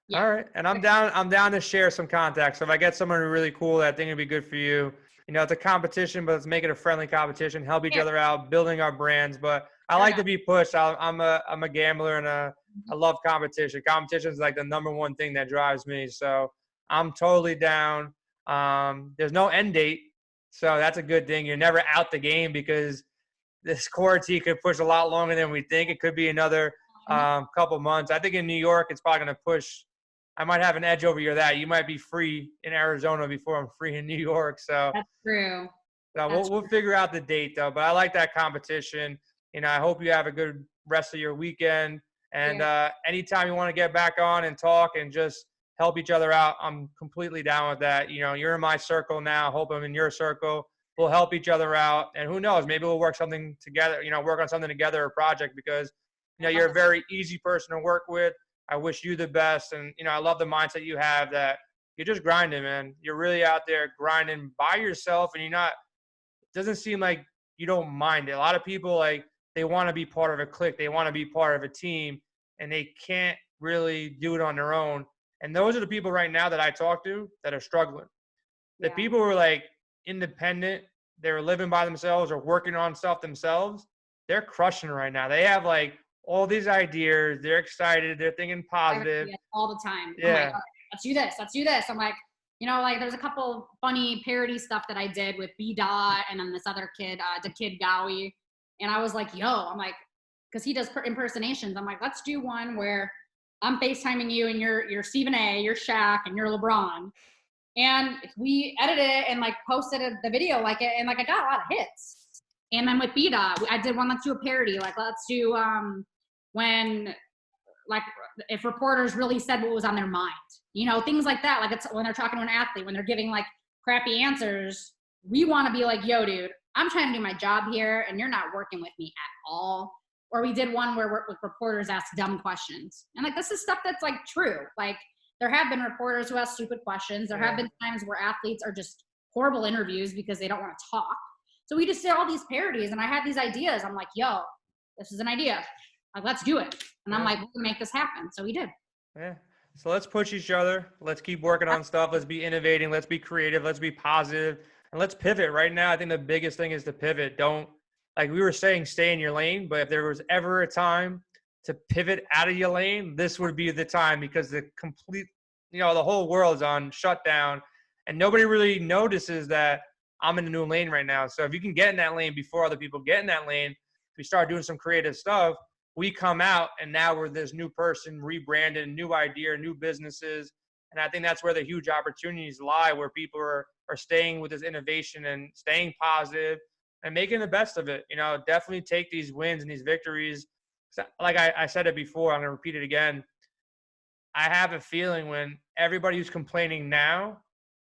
B: yeah.
A: All right, and I'm down to share some contacts. So if I get someone really cool that I think would be good for you, it's a competition, but let's make it a friendly competition. Help each other out, building our brands. But I like to be pushed. I'm a gambler, and I love competition. Competition is like the number one thing that drives me. So I'm totally down. There's no end date. So that's a good thing. You're never out the game because this quarantine could push a lot longer than we think. It could be another couple months. I think in New York, it's probably going to push. I might have an edge over you that. You might be free in Arizona before I'm free in New York. So
B: that's true.
A: So we'll figure out the date though. But I like that competition. I hope you have a good rest of your weekend. And anytime you want to get back on and talk and just help each other out, I'm completely down with that. You're in my circle now. Hope I'm in your circle. We'll help each other out. And who knows, maybe we'll work something together, work on something together, a project, because, you're a very easy person to work with. I wish you the best. And, I love the mindset you have that you're just grinding, man. You're really out there grinding by yourself, and it doesn't seem like you don't mind it. A lot of people, like, they want to be part of a clique. They want to be part of a team, and they can't really do it on their own. And those are the people right now that I talk to that are struggling. The people who are like independent, they're living by themselves or working on stuff themselves, they're crushing right now. They have like all these ideas. They're excited. They're thinking positive.
B: All the time.
A: Yeah.
B: I'm like, let's do this. Let's do this. I'm like, like there's a couple funny parody stuff that I did with B-Dot and then this other kid, the Kid Gowie. And I was like, I'm like, because he does impersonations. I'm like, let's do one where I'm FaceTiming you and you're Stephen A, you're Shaq, and you're LeBron. And we edited it and like posted the video and I got a lot of hits. And then with B-Dot, I did one, let's do a parody. Like, let's do when, like, if reporters really said what was on their mind, things like that. Like, it's when they're talking to an athlete, when they're giving like crappy answers, we want to be like, yo, dude, I'm trying to do my job here and you're not working with me at all. Or we did one where reporters ask dumb questions. And like, this is stuff that's like true. Like, there have been reporters who ask stupid questions. There have been times where athletes are just horrible interviews because they don't want to talk. So we just did all these parodies and I had these ideas. I'm like, yo, this is an idea. Like, let's do it. And I'm like, we're gonna make this happen. So we did.
A: Yeah. So let's push each other. Let's keep working on stuff. Let's be innovating. Let's be creative. Let's be positive. And let's pivot. Right now, I think the biggest thing is to pivot. Don't, like we were saying, stay in your lane. But if there was ever a time to pivot out of your lane, this would be the time, because the complete, the whole world's on shutdown and nobody really notices that I'm in a new lane right now. So if you can get in that lane before other people get in that lane, we start doing some creative stuff, we come out and now we're this new person, rebranded, new idea, new businesses. And I think that's where the huge opportunities lie, where people are staying with this innovation and staying positive and making the best of it. Definitely take these wins and these victories. Like I said it before, I'm going to repeat it again. I have a feeling when everybody who's complaining now,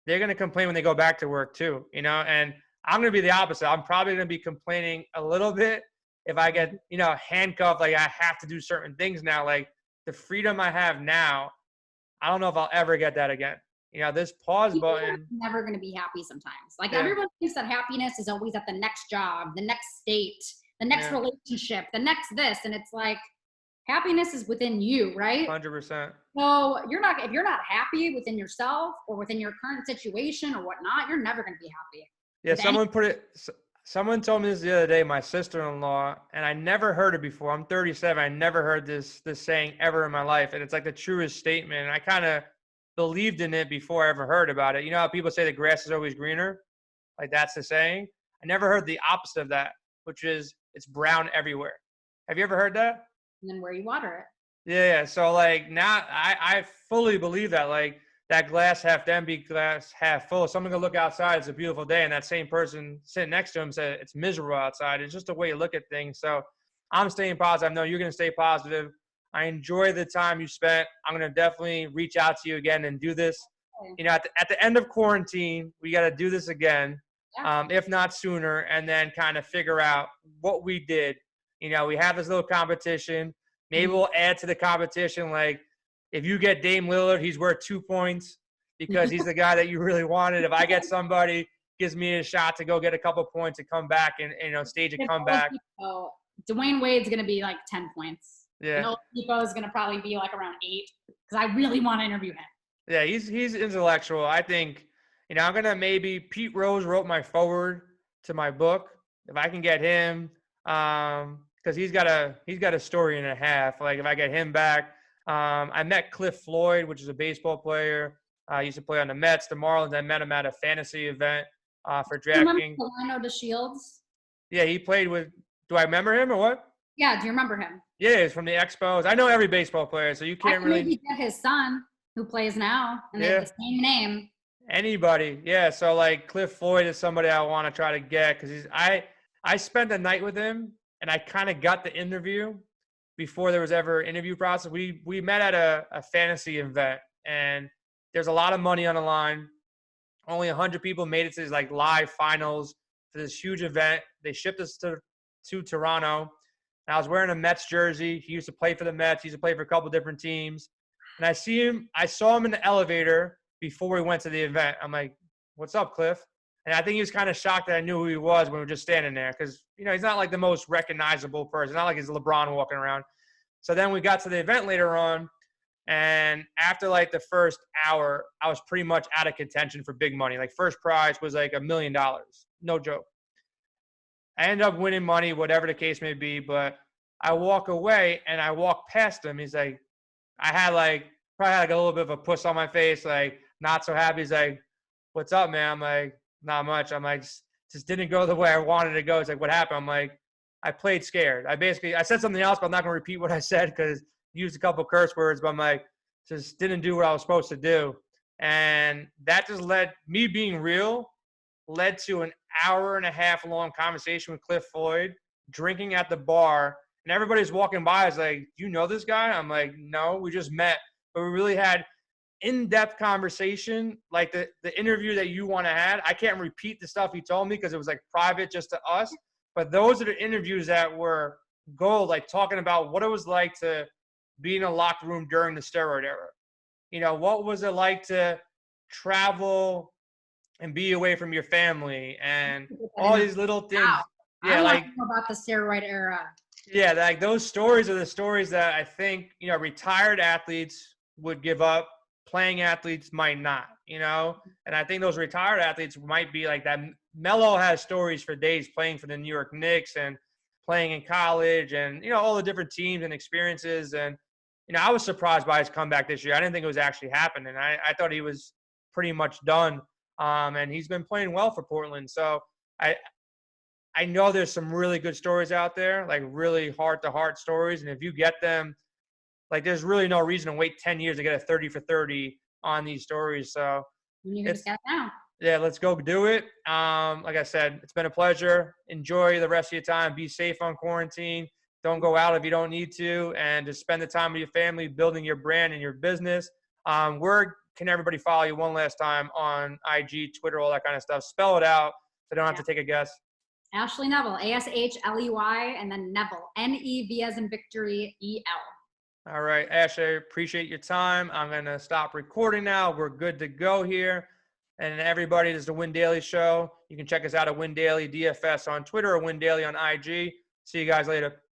A: they're going to complain when they go back to work too, and I'm going to be the opposite. I'm probably going to be complaining a little bit if I get, handcuffed, like I have to do certain things now. Like, the freedom I have now, I don't know if I'll ever get that again. This pause
B: People
A: button.
B: are never going to be happy sometimes. Like, everyone thinks that happiness is always at the next job, the next state, the next relationship, the next this. And it's like, happiness is within you, right?
A: 100%.
B: So if you're not happy within yourself or within your current situation or whatnot, you're never going to be happy.
A: Yeah, someone told me this the other day, my sister-in-law, and I never heard it before. I'm 37. I never heard this saying ever in my life. And it's like the truest statement. And I kind of believed in it before I ever heard about it. You know how people say the grass is always greener? Like, that's the saying. I never heard the opposite of that, which is it's brown everywhere. Have you ever heard that?
B: And then where you water it.
A: Yeah. So like now I fully believe that, like, that glass half empty, glass half full. Someone can look outside, it's a beautiful day, and that same person sitting next to him said it's miserable outside. It's just a way you look at things. So I'm staying positive. I know you're going to stay positive. I enjoy the time you spent. I'm going to definitely reach out to you again and do this. At the end of quarantine, we got to do this again, if not sooner, and then kind of figure out what we did. We have this little competition. Maybe we'll add to the competition, like, if you get Dame Lillard, he's worth 2 points because he's the guy that you really wanted. If I get somebody, gives me a shot to go get a couple points and come back and stage a comeback.
B: Dwayne Wade's going to be like 10 points.
A: Yeah.
B: Oladipo is going to probably be like around 8 because I really want to interview him.
A: Yeah, he's intellectual. I think, I'm going to maybe – Pete Rose wrote my foreword to my book. If I can get him because he's got a story and a half. Like, if I get him back – I met Cliff Floyd, which is a baseball player. He used to play on the Mets, the Marlins. I met him at a fantasy event for DraftKings.
B: Delano DeShields?
A: Yeah, he played with – do I remember him or what?
B: Yeah, do you remember him?
A: Yeah, he's from the Expos. I know every baseball player, so you can't really –
B: Maybe get his son, who plays now, and they have the same name.
A: Anybody. Yeah. So like Cliff Floyd is somebody I want to try to get because I spent a night with him and I kind of got the interview before there was ever an interview process. We met at a fantasy event and there's a lot of money on the line. Only 100 people made it to these like live finals for this huge event. They shipped us to Toronto. And I was wearing a Mets jersey. He used to play for the Mets. He used to play for a couple different teams. And I saw him in the elevator before we went to the event. I'm like, what's up, Cliff? And I think he was kind of shocked that I knew who he was when we were just standing there because, he's not like the most recognizable person. Not like he's LeBron walking around. So then we got to the event later on. And after like the first hour, I was pretty much out of contention for big money. Like first prize was like $1 million. No joke. I ended up winning money, whatever the case may be. But I walk away and I walk past him. He's like, probably had like a little bit of a puss on my face, like not so happy. He's like, what's up, man? I'm like, not much. I'm like, just didn't go the way I wanted to go. He's like, what happened? I'm like, I played scared. I said something else, but I'm not going to repeat what I said because used a couple curse words, but I'm like, just didn't do what I was supposed to do. And that just led to an hour-and-a-half long conversation with Cliff Floyd, drinking at the bar. And everybody's walking by. I was like, you know this guy? I'm like, no, we just met. But we really had in-depth conversation, like the interview that you want to have. I can't repeat the stuff he told me because it was like private just to us. But those are the interviews that were gold, like talking about what it was like to be in a locker room during the steroid era. What was it like to travel and be away from your family and all these little things.
B: Wow.
A: Yeah,
B: I
A: like
B: know about the steroid era.
A: Yeah, like those stories are the stories that I think, retired athletes would give up. Playing athletes might not, And I think those retired athletes might be like that. Melo has stories for days playing for the New York Knicks and playing in college and, all the different teams and experiences. And, I was surprised by his comeback this year. I didn't think it was actually happening. I thought he was pretty much done. And he's been playing well for Portland. So I know there's some really good stories out there, like really heart-to-heart stories. And if you get them, like there's really no reason to wait 10 years to get a 30 for 30 on these stories. So
B: you can just get it now.
A: Yeah, let's go do it. Like I said, it's been a pleasure. Enjoy the rest of your time. Be safe on quarantine. Don't go out if you don't need to. And just spend the time with your family, building your brand and your business. Where can everybody follow you one last time on IG, Twitter, all that kind of stuff? Spell it out so I don't have to take a guess.
B: Ashley Nevel, Ashley, and then Nevel, Nev as in victory, EL.
A: All right, Ash, I appreciate your time. I'm going to stop recording now. We're good to go here. And everybody, this is the Win Daily Show. You can check us out at Win Daily DFS on Twitter or Win Daily on IG. See you guys later.